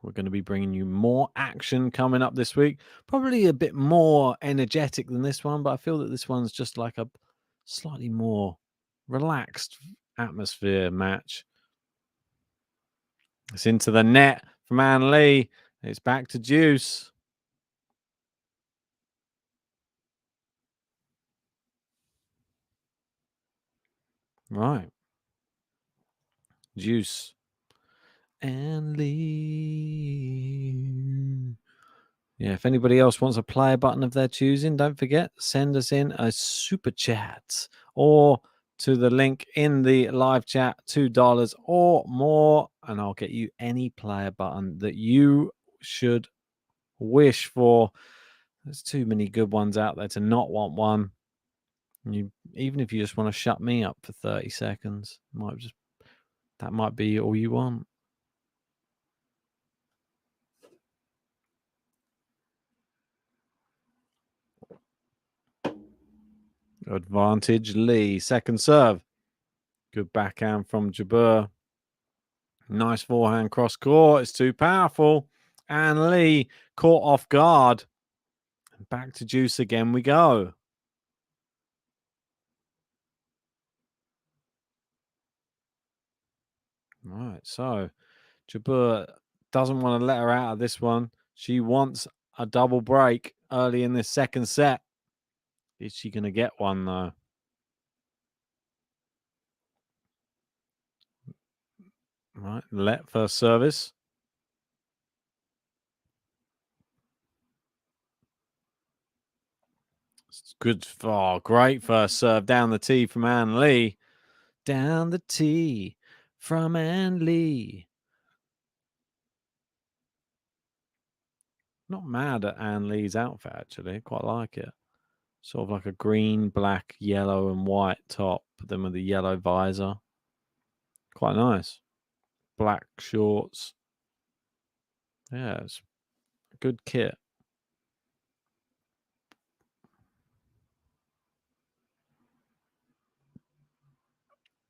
We're going to be bringing you more action coming up this week. Probably a bit more energetic than this one, but I feel that this one's just like a slightly more relaxed atmosphere match. It's into the net from Ann Lee. It's back to Juice. Right. Juice. Ann Lee. Yeah, if anybody else wants a player button of their choosing, don't forget, send us in a super chat or to the link in the live chat, $2 or more, and I'll get you any player button that you should wish for. There's too many good ones out there to not want one. Even if you just want to shut me up for 30 seconds, that might be all you want. Advantage Lee, second serve. Good backhand from Jabeur. Nice forehand cross court. It's too powerful. And Lee caught off guard. And back to deuce again we go. Right, so Jabeur doesn't want to let her out of this one. She wants a double break early in this second set. Is she going to get one, though? Right, let first service. It's good. Oh, great first serve down the tee from Ann Lee. Down the tee from Ann Lee. Not mad at Ann Lee's outfit, actually. Quite like it. Sort of like a green, black, yellow, and white top, but then with a yellow visor. Quite nice. Black shorts. Yeah, it's a good kit.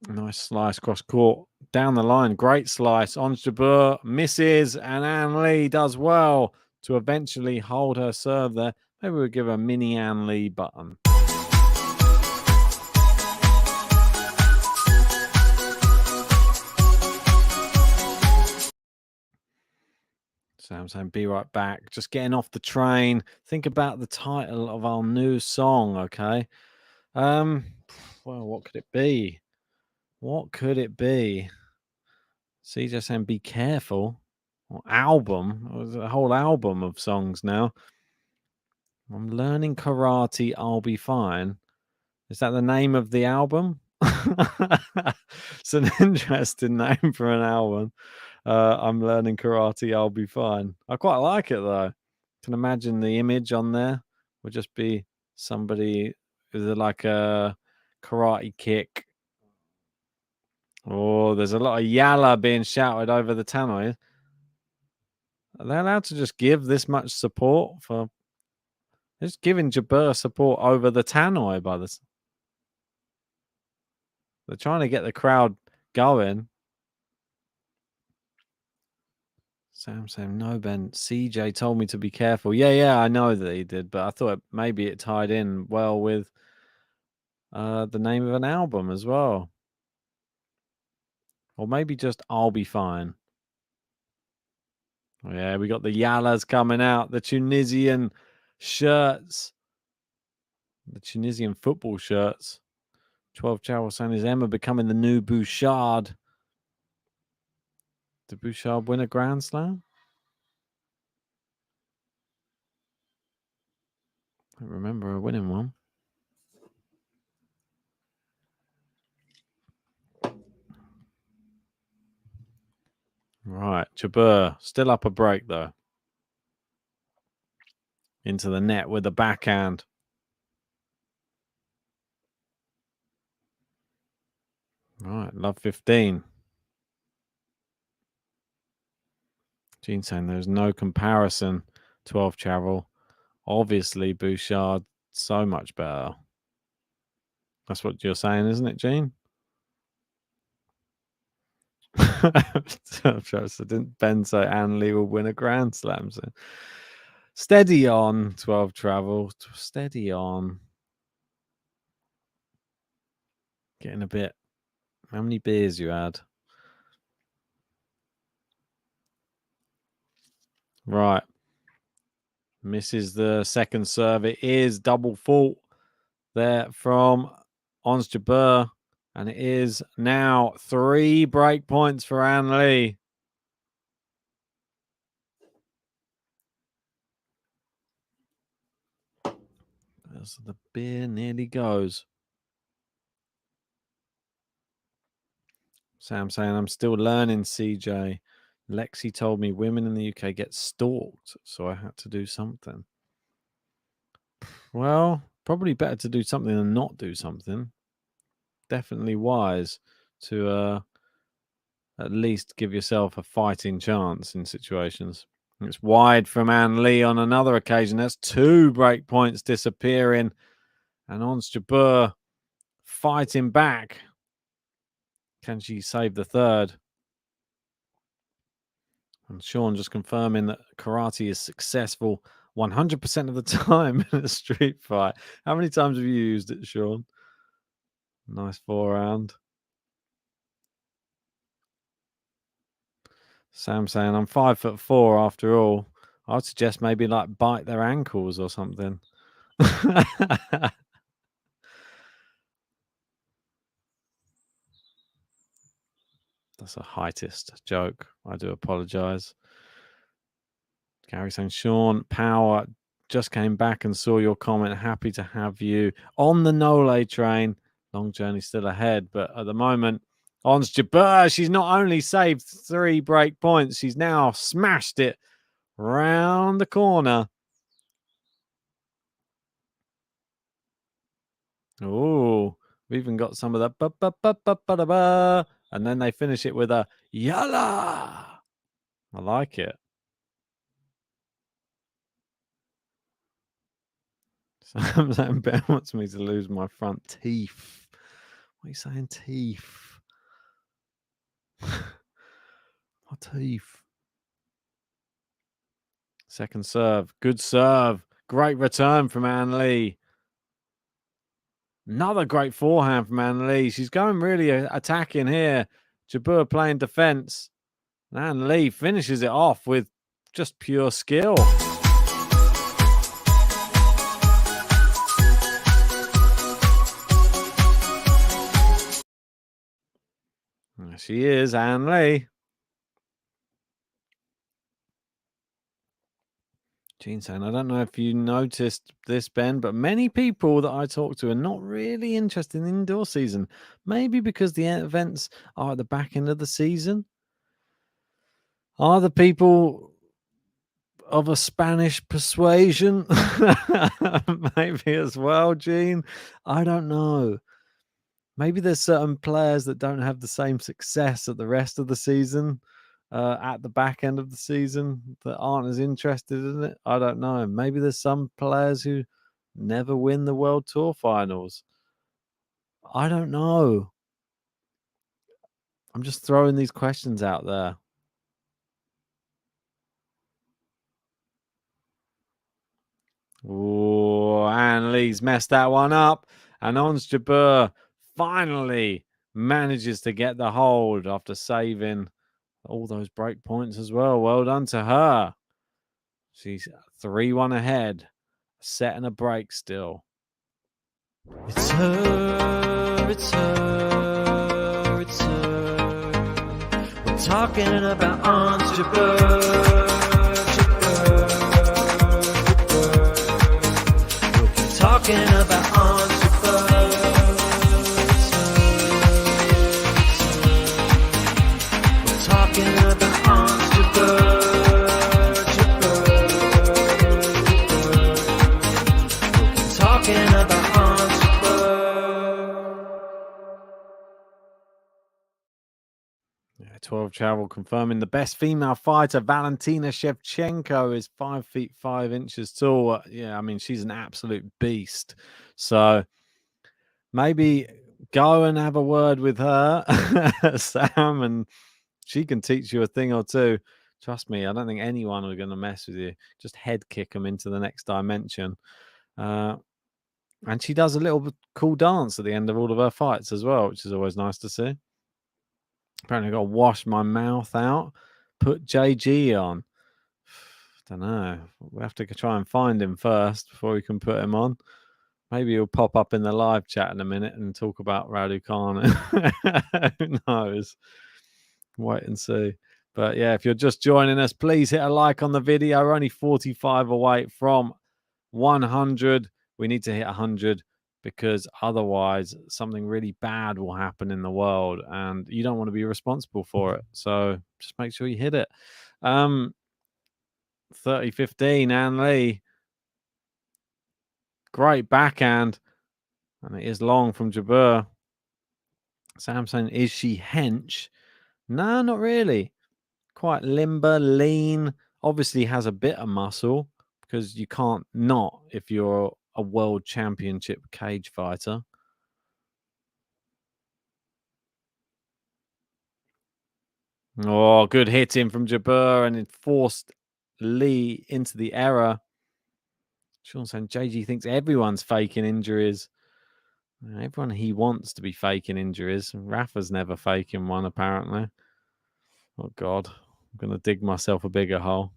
Nice slice cross court. Down the line. Great slice. Ons JABEUR misses, and Ann Lee does well to eventually hold her serve there. Maybe we'll give her a mini Ann Lee button. So I'm saying be right back. Just getting off the train. Think about the title of our new song, okay? Well, what could it be? What could it be? CJ saying be careful. Or album. There's a whole album of songs now. I'm learning karate, I'll be fine. Is that the name of the album? It's an interesting name for an album. I'm learning karate, I'll be fine. I quite like it, though. Can imagine the image on there would just be somebody with like a karate kick. Oh, there's a lot of yalla being shouted over the tannoy. Are they allowed to just give this much support for... They're just giving JABEUR support over the tannoy by this. They're trying to get the crowd going. Sam saying, no, Ben. CJ told me to be careful. Yeah, I know that he did, but I thought maybe it tied in well with the name of an album as well. Or maybe just I'll be fine. Yeah, we got the Yallas coming out, the Tunisian shirts, the Tunisian football shirts. 12 Chow saying, is Emma becoming the new Bouchard? Did Bouchard win a Grand Slam? I don't remember her winning one. Right, JABEUR still up a break though. Into the net with the backhand. Right, love 15. Gene saying there's no comparison. 12 Travel. Obviously, Bouchard so much better. That's what you're saying, isn't it, Gene? Didn't Ben say Ann Lee will win a Grand Slam? So. Steady on, 12 Travel. Steady on. Getting a bit. How many beers you had? Right. Misses the second serve. It is double fault there from Ons JABEUR. And it is now 3 break points for Ann Lee. So the beer nearly goes. Sam saying, I'm still learning, CJ. Lexi told me women in the UK get stalked, so I had to do something. Well, probably better to do something than not do something. Definitely wise to at least give yourself a fighting chance in situations. It's wide from Ann Lee on another occasion. That's 2 break points disappearing. And Ons JABEUR fighting back. Can she save the third? And Sean just confirming that karate is successful 100% of the time in a street fight. How many times have you used it, Sean? Nice forehand. Sam saying, I'm 5'4" after all. I'd suggest maybe like bite their ankles or something. That's a heightist joke. I do apologize. Gary saying, Sean, Power just came back and saw your comment. Happy to have you on the Nole train. Long journey still ahead. But at the moment, Ons JABEUR, she's not only saved 3 break points, she's now smashed it round the corner. Oh, we've even got some of the and then they finish it with a yalla. I like it. Sam saying Ben wants me to lose my front teeth. What are you saying, teeth? My teeth. Second serve. Good serve. Great return from Ann Lee. Another great forehand from Ann Lee. She's going really attacking here. JABEUR playing defense. And Ann Lee finishes it off with just pure skill. There she is, Ann Lee. Gene saying, I don't know if you noticed this, Ben, but many people that I talk to are not really interested in the indoor season. Maybe because the events are at the back end of the season. Are the people of a Spanish persuasion? Maybe as well, Gene. I don't know. Maybe there's certain players that don't have the same success at the rest of the season. At the back end of the season that aren't as interested in it. I don't know. Maybe there's some players who never win the World Tour finals. I don't know. I'm just throwing these questions out there. Oh, Ann Lee's messed that one up. And Ons JABEUR finally manages to get the hold after saving all those break points as well. Well done to her. She's 3-1 ahead. Set and a break still. It's her, it's her, it's her. We're talking about Ons JABEUR, We'll keep talking about Ons JABEUR. We're talking about Ons JABEUR. Yeah, 12 travel confirming the best female fighter, Valentina Shevchenko, is 5 feet 5 inches tall. Yeah, I mean, she's an absolute beast. So maybe go and have a word with her, Sam, and she can teach you a thing or two. Trust me, I don't think anyone is going to mess with you. Just head kick them into the next dimension. And she does a little cool dance at the end of all of her fights as well, which is always nice to see. Apparently, I've got to wash my mouth out, put JG on. Don't know. We have to try and find him first before we can put him on. Maybe he'll pop up in the live chat in a minute and talk about Raducanu. Who knows? Wait and see. But yeah, if you're just joining us, please hit a like on the video. We're only 45 away from 100. We need to hit 100 because otherwise something really bad will happen in the world and you don't want to be responsible for it. So just make sure you hit it. 30-15, Ann Lee. Great backhand. And it is long from JABEUR. Sam saying, is she hench? No, not really. Quite limber, lean. Obviously has a bit of muscle because you can't not if you're a world championship cage fighter. Oh, good hitting from Jabeur, and it forced Lee into the error. Sean saying JG thinks everyone's faking injuries. Everyone he wants to be faking injuries. Rafa's never faking one, apparently. Oh, God. I'm going to dig myself a bigger hole.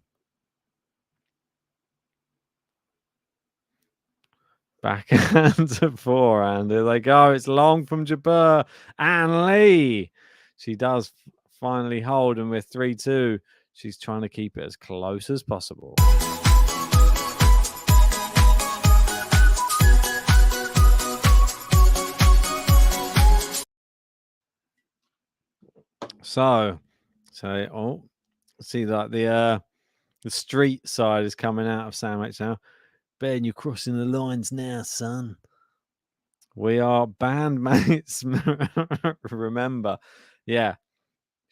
Backhand to forehand. Here they go. It's long from Jabeur. And Lee. She does finally hold, and we're 3-2. She's trying to keep it as close as possible. So see that the street side is coming out of Sam H now. Ben, you're crossing the lines now, son. We are bandmates. Remember, yeah.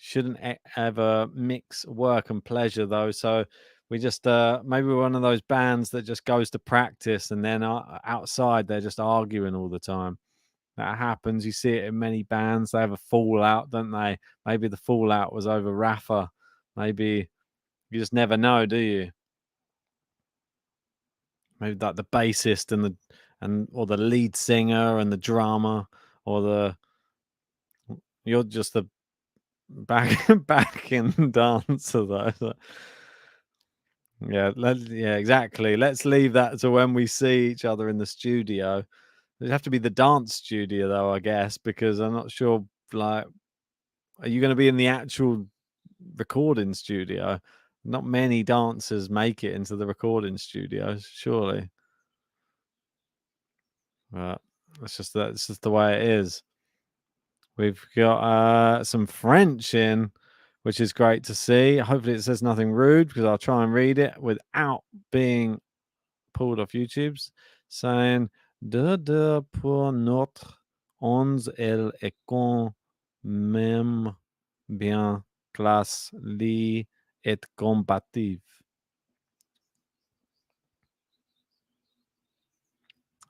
Shouldn't ever mix work and pleasure though. So we just maybe we're one of those bands that just goes to practice and then outside they're just arguing all the time. That happens. You see it in many bands. They have a fallout, don't they? Maybe the fallout was over Rafa. Maybe you just never know, do you? Maybe like the bassist or the lead singer and the drama, or you're just the backing dancer though. Yeah, exactly. Let's leave that to when we see each other in the studio. It'd have to be the dance studio though, I guess, because I'm not sure. Like, are you going to be in the actual recording studio? Not many dancers make it into the recording studio, surely. But that's just the way it is. We've got some French in, which is great to see. Hopefully it says nothing rude, because I'll try and read it without being pulled off YouTube's, saying de pour notre onze elle est quand même bien classe li et combative.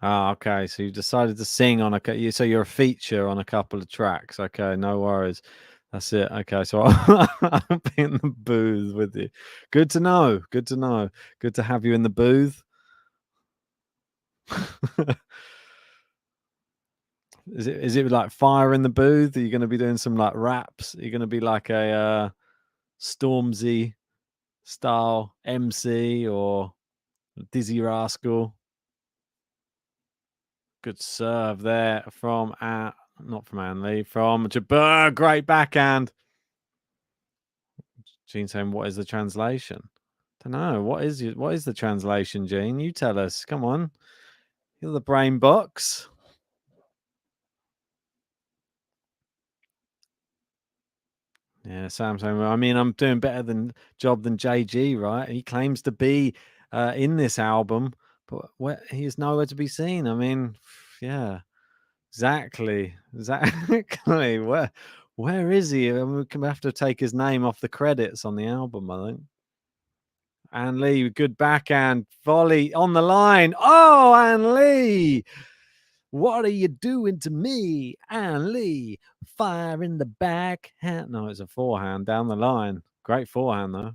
Ah, okay. So you decided to sing on so you're a feature on a couple of tracks. Okay, no worries. That's it. Okay, so I'll be in the booth with you. Good to know. Good to know. Good to have you in the booth. Is it like fire in the booth? Are you going to be doing some like raps? Are you going to be like a Stormzy style MC or Dizzy Rascal? Good serve there from not from Anley, from Jabeur. Great backhand. Gene saying, "What is the translation?" Don't know. What is the translation, Gene? You tell us. Come on, you're the brain box. Yeah, Sam saying, well, I mean, I'm doing better than JG, right? He claims to be in this album, but he's nowhere to be seen. I mean, yeah, exactly. Where is he? I mean, we have to take his name off the credits on the album, I think. Anne Lee, good backhand volley on the line. Oh, Anne Lee! What are you doing to me, Anne Lee? Fire in the backhand. No, it's a forehand down the line. Great forehand, though.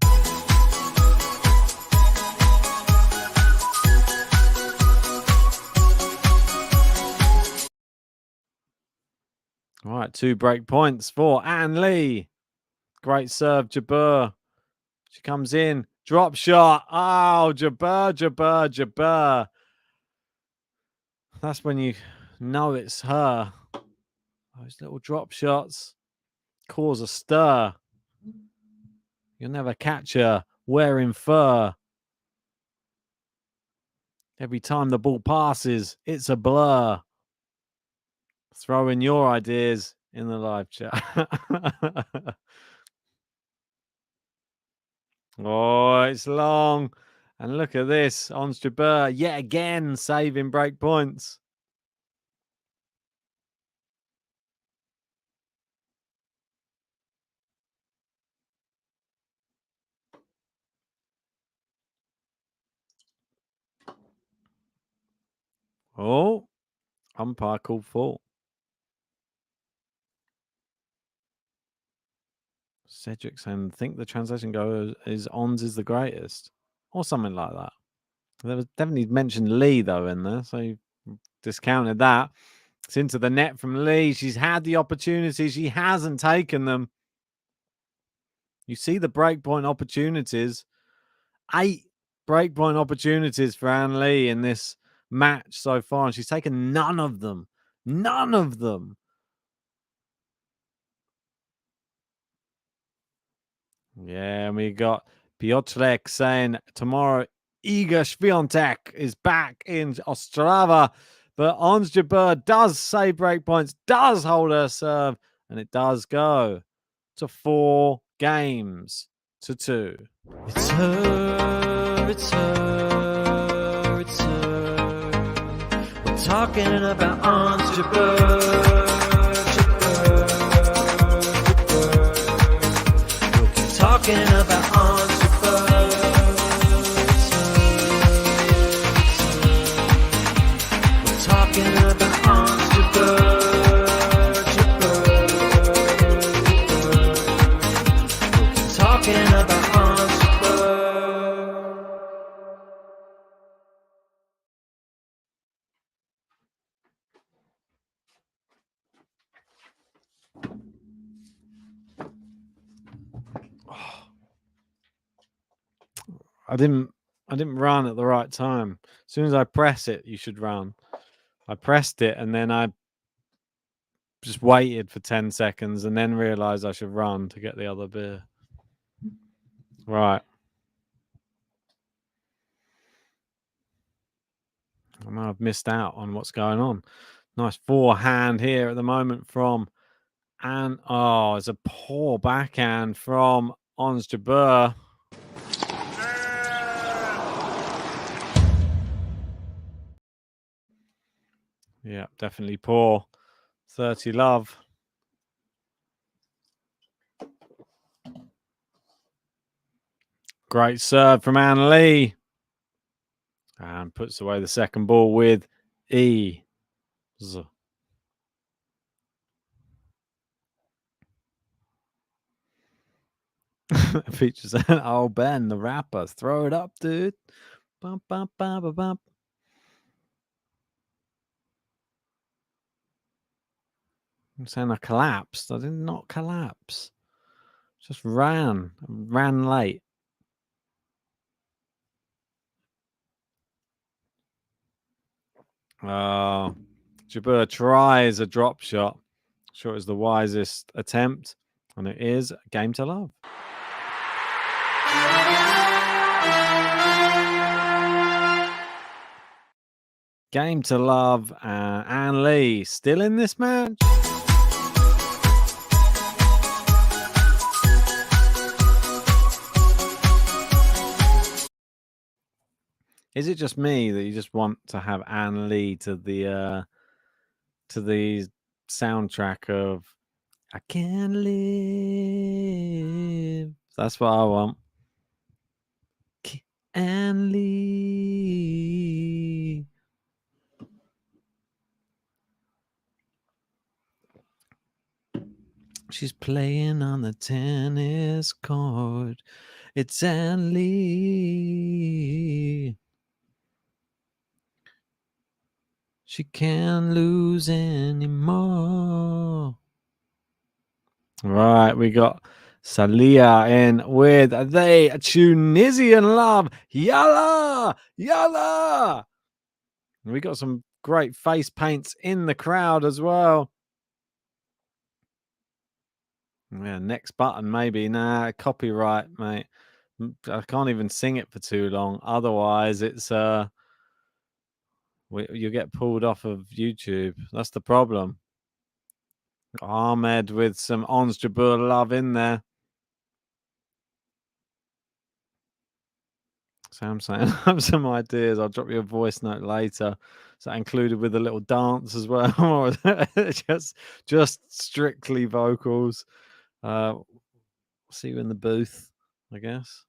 All right, 2 break points for Anne Lee. Great serve, Jabeur. She comes in. Drop shot. Oh, Jabeur. That's when you know it's her. Those little drop shots cause a stir. You'll never catch her wearing fur. Every time the ball passes, it's a blur. Throw in your ideas in the live chat. Oh, it's long. And look at this. Ons JABEUR yet again saving break points. Oh, umpire called full. Cedric saying, I think the translation goes is Ons is the greatest, or something like that. There was definitely mentioned Lee though in there, so you discounted that. It's into the net from Lee. She's had the opportunity, she hasn't taken them. You see the breakpoint opportunities. 8 breakpoint opportunities for Anne Lee in this match so far, and she's taken none of them. None of them. Yeah, and we got Piotrek saying tomorrow Iga Swiatek is back in Ostrava, but Ons Jabeur does save breakpoints, does hold her serve, and it does go to 4 games to 2. It's her, it's her, it's her. We're talking about Ons Jabeur. Talking about Ons Jabeur. We're talking about Ons Jabeur. Talking about Ons Jabeur. I didn't run at the right time. As soon as I press it, you should run. I pressed it and then I just waited for 10 seconds and then realized I should run to get the other beer. Right. I know I've missed out on what's going on. Nice forehand here at the moment from Anne. Oh, it's a poor backhand from Ons Jabeur. Yeah, definitely poor. 30 love. Great serve from Anne Lee. And puts away the second ball with ease. Features oh Ben, the rapper. Throw it up, dude. Bump, bump, bump, bump, bump. I'm saying I collapsed. I did not collapse. Just ran late. Jabeur tries a drop shot. Sure, it was the wisest attempt, and it is game to love. Game to love. Anne Lee still in this match. Is it just me that you just want to have Anne Lee to the soundtrack of I Can't Live? That's what I want. Anne Lee. She's playing on the tennis court. It's Anne Lee. She can't lose anymore. Right, we got Salia in with the Tunisian love. Yalla! Yalla! And we got some great face paints in the crowd as well. Yeah, next button maybe. Nah, copyright, mate. I can't even sing it for too long. Otherwise, it's you get pulled off of YouTube. That's the problem. Ahmed with some Ons Jabeur love in there. So I'm saying I have some ideas. I'll drop you a voice note later. Is that included with a little dance as well, or just strictly vocals? See you in the booth, I guess.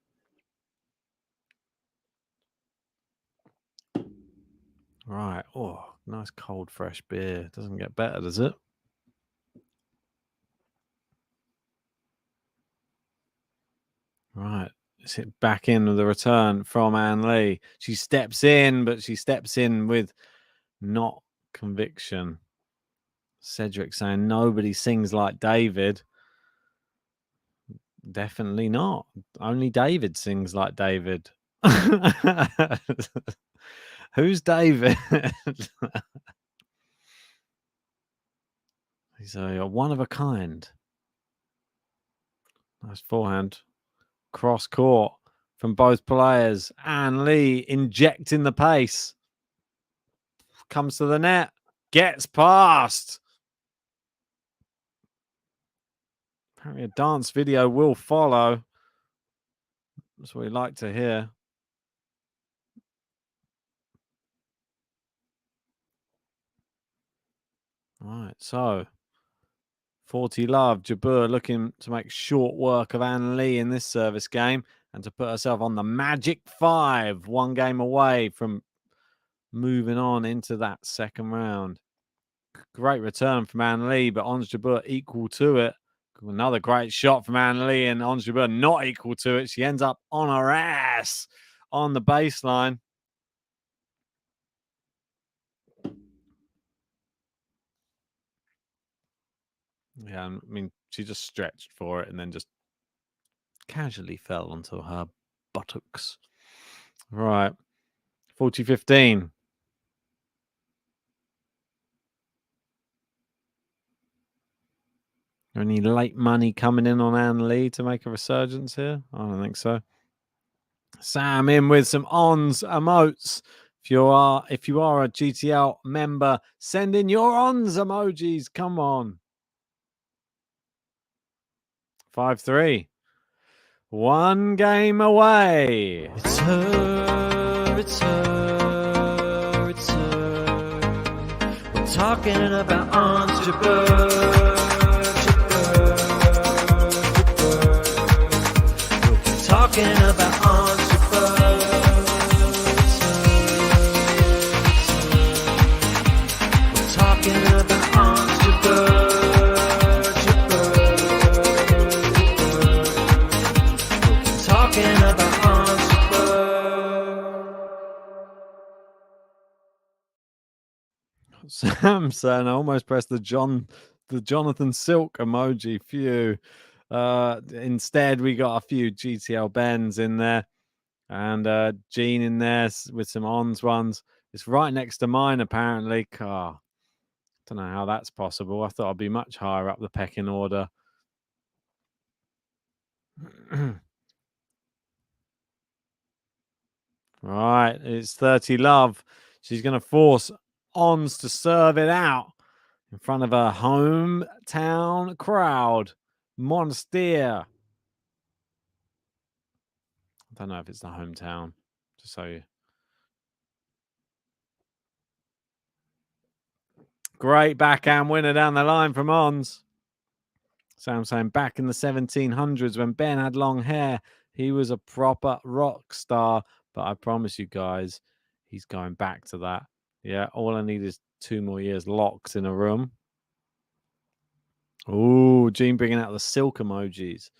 Right. Oh, nice cold, fresh beer. Doesn't get better, does it? Right. Let's hit back in with a return from Ann Lee. She steps in, but she steps in with not conviction. Cedric saying nobody sings like David. Definitely not. Only David sings like David. Who's David? He's a one of a kind. Nice forehand. Cross court from both players. Ann Lee injecting the pace. Comes to the net. Gets past. Apparently a dance video will follow. That's what we like to hear. All right, so 40 love. Jabeur looking to make short work of Ann Lee in this service game and to put herself on the magic 5, one game away from moving on into that second round. Great return from Ann Lee, but Ons JABEUR equal to it. Another great shot from Ann Lee, and Ons JABEUR not equal to it. She ends up on her ass on the baseline. Yeah, I mean, she just stretched for it and then just casually fell onto her buttocks. Right. 40-15. Any late money coming in on Ann Lee to make a resurgence here? I don't think so. Sam in with some ons emotes. If you are a GTL member, send in your ons emojis. Come on. 5-3. One game away. It's her, it's her, it's her. We're talking about Ons JABEUR. Talking about Ons JABEUR. We're talking about Ons JABEUR. Talking about Ons JABEUR. Sam saying I almost pressed the Jonathan Silk emoji. Phew. Instead, we got a few GTL Bens in there and Jean in there with some ons ones. It's right next to mine, apparently. Don't know how that's possible. I thought I'd be much higher up the pecking order. Right, it's 30 love. She's going to force Ons to serve it out in front of her hometown crowd. Monastir. I don't know if it's the hometown. Just so you. Great backhand winner down the line from Ons. Sam saying back in the 1700s when Ben had long hair, he was a proper rock star. But I promise you guys, he's going back to that. Yeah, all I need is 2 more years locked in a room. Oh, Jean bringing out the silk emojis.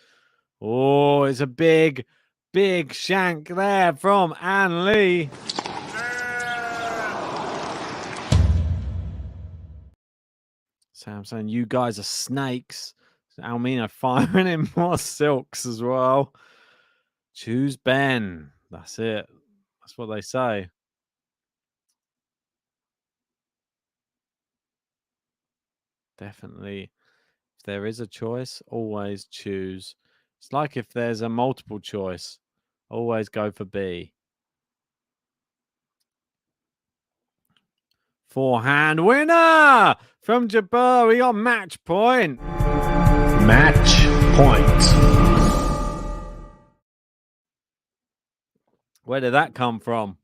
Oh, it's a big, big shank there from Ann Lee. Sam saying, you guys are snakes. Almina firing in more silks as well. Choose Ben. That's it. That's what they say. Definitely. If there is a choice, always choose. It's like if there's a multiple choice, always go for B. Forehand winner from JABEUR. We got match point. Match point. Where did that come from?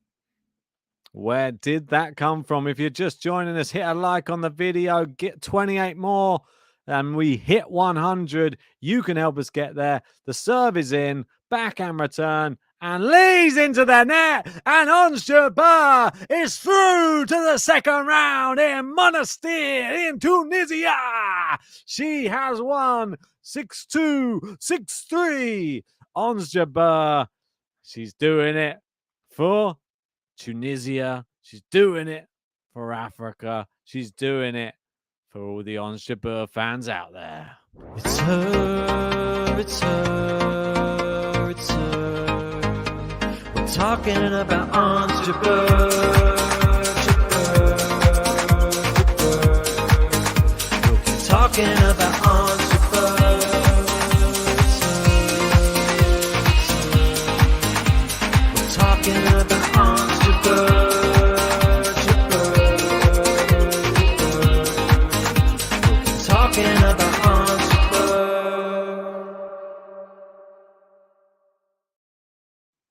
Where did that come from? If you're just joining us, hit a like on the video. Get 28 more and we hit 100. You can help us get there. The serve is in. Backhand return. And Lee's into the net. And Ons JABEUR is through to the second round in Monastir in Tunisia. She has won 6-2, 6-3 Ons JABEUR. She's doing it for Tunisia. She's doing it for Africa. She's doing it for all the Ons JABEUR fans out there. It's her, it's her, it's her. We're talking about Ons JABEUR, JABEUR, JABEUR. We'll keep talking about Ons JABEUR. It's her, it's her. We're talking about Ons JABEUR, JABEUR, JABEUR. We'll keep talking about Ons JABEUR.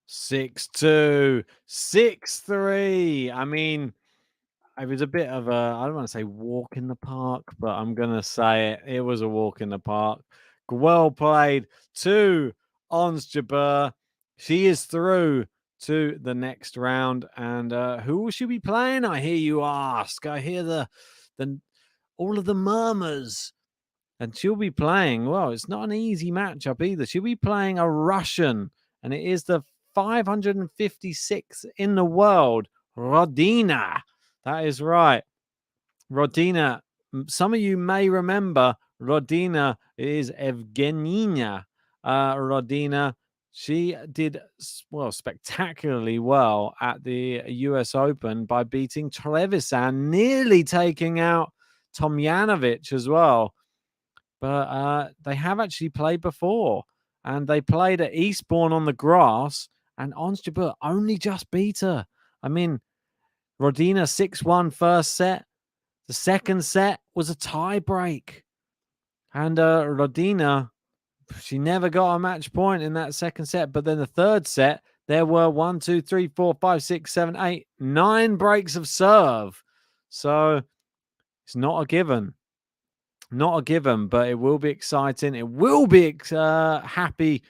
6-2, 6-3. I mean, it was a bit of a, I don't want to say walk in the park, but I'm going to say it. It was a walk in the park. Well played to Ons JABEUR. She is through to the next round. And who will she be playing? I hear you ask. I hear the all of the murmurs. And she'll be playing, well, it's not an easy matchup either. She'll be playing a Russian, and it is the 556th in the world, Rodina. That is right. Rodina. Some of you may remember Rodina is Evgenina. Rodina, she did, well, spectacularly well at the US Open by beating Trevisan, nearly taking out Tomjanovic as well. But they have actually played before, and they played at Eastbourne on the grass, and Ons JABEUR only just beat her. I mean, Rodina 6-1 first set. The second set was a tie break. And Rodina, she never got a match point in that second set. But then the third set, there were 1, 2, 3, 4, 5, 6, 7, 8, 9 breaks of serve. So it's not a given. Not a given, but it will be exciting. It will be happy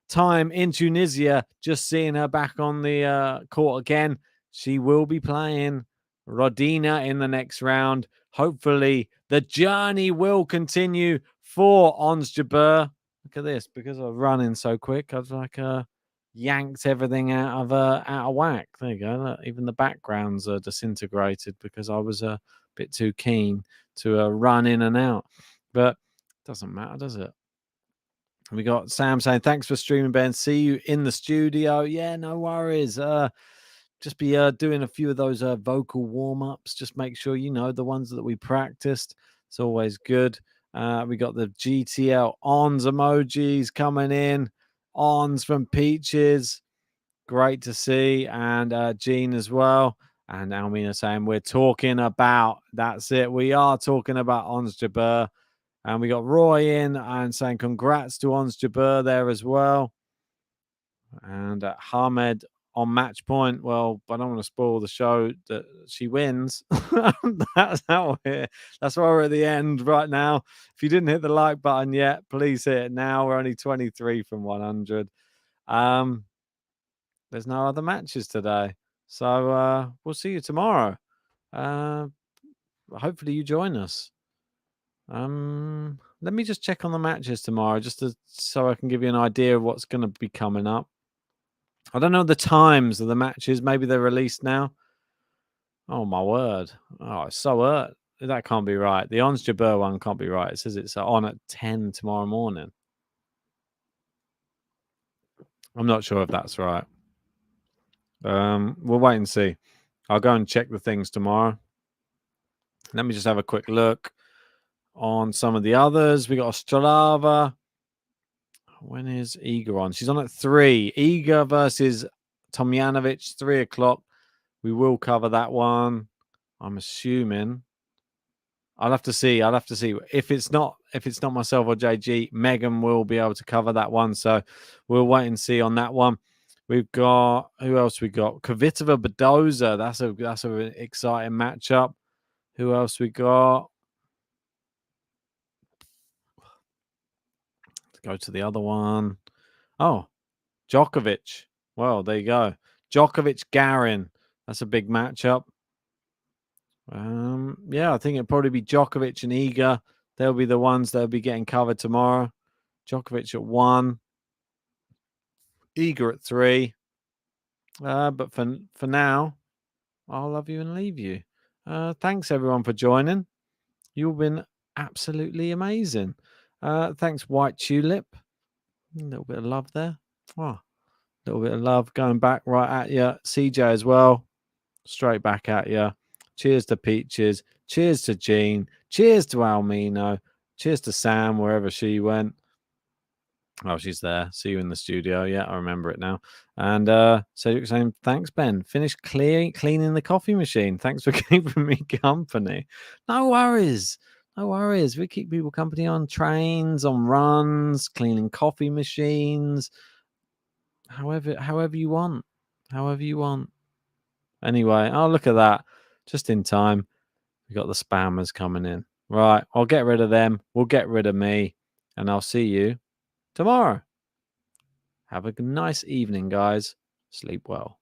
time in Tunisia, just seeing her back on the court again. She will be playing Rodina in the next round. Hopefully, the journey will continue for Ons JABEUR. Look at this. Because I was running so quick, I was like yanked everything out of whack. There you go. Look, even the backgrounds are disintegrated because I was a bit too keen to run in and out. But it doesn't matter, does it? We got Sam saying, thanks for streaming, Ben. See you in the studio. Yeah, no worries. Just be doing a few of those vocal warm-ups. Just make sure you know the ones that we practiced. It's always good. We got the GTL Ons emojis coming in. Ons from Peaches. Great to see. And Jean as well. And Almina saying, we're talking about, that's it. We are talking about Ons JABEUR. And we got Roy in and saying, congrats to Ons JABEUR there as well. And Hamed on match point. Well, I don't want to spoil the show that she wins. That's how that's why we're at the end right now. If you didn't hit the like button yet, please hit it now. We're only 23 from 100. There's no other matches today. So we'll see you tomorrow. Hopefully you join us. Let me just check on the matches tomorrow, just so I can give you an idea of what's going to be coming up. I don't know the times of the matches. Maybe they're released now. Oh, my word. Oh, it's so hurt. That can't be right. The Ons JABEUR one can't be right. It says it's on at 10 tomorrow morning. I'm not sure if that's right. We'll wait and see. I'll go and check the things tomorrow. Let me just have a quick look on some of the others. We got Ostrava. When is Iga on? She's on at 3. Iga versus Tomjanovic, 3 o'clock. We will cover that one. I'm assuming. I'll have to see. If it's not myself or JG, Megan will be able to cover that one. So we'll wait and see on that one. We've got, who else we got? Kvitova Badoza. That's an exciting matchup. Who else we got? Let's go to the other one. Oh, Djokovic. Well, there you go. Djokovic Garin. That's a big matchup. Yeah, I think it'll probably be Djokovic and Iga. They'll be the ones that'll be getting covered tomorrow. Djokovic at 1. Eager at 3. But for now, I'll love you and leave you. Thanks everyone for joining. You've been absolutely amazing. Thanks, White Tulip. A little bit of love there. Oh, a little bit of love going back right at you. CJ as well. Straight back at you. Cheers to Peaches. Cheers to Jean. Cheers to Almino. Cheers to Sam, wherever she went. Oh, she's there. See you in the studio. Yeah, I remember it now. And Cedric saying, thanks, Ben. Finished cleaning the coffee machine. Thanks for keeping me company. No worries. No worries. We keep people company on trains, on runs, cleaning coffee machines. However you want. However you want. Anyway, oh, look at that. Just in time. We got the spammers coming in. Right. I'll get rid of them. We'll get rid of me. And I'll see you tomorrow. Have a nice evening, guys. Sleep well.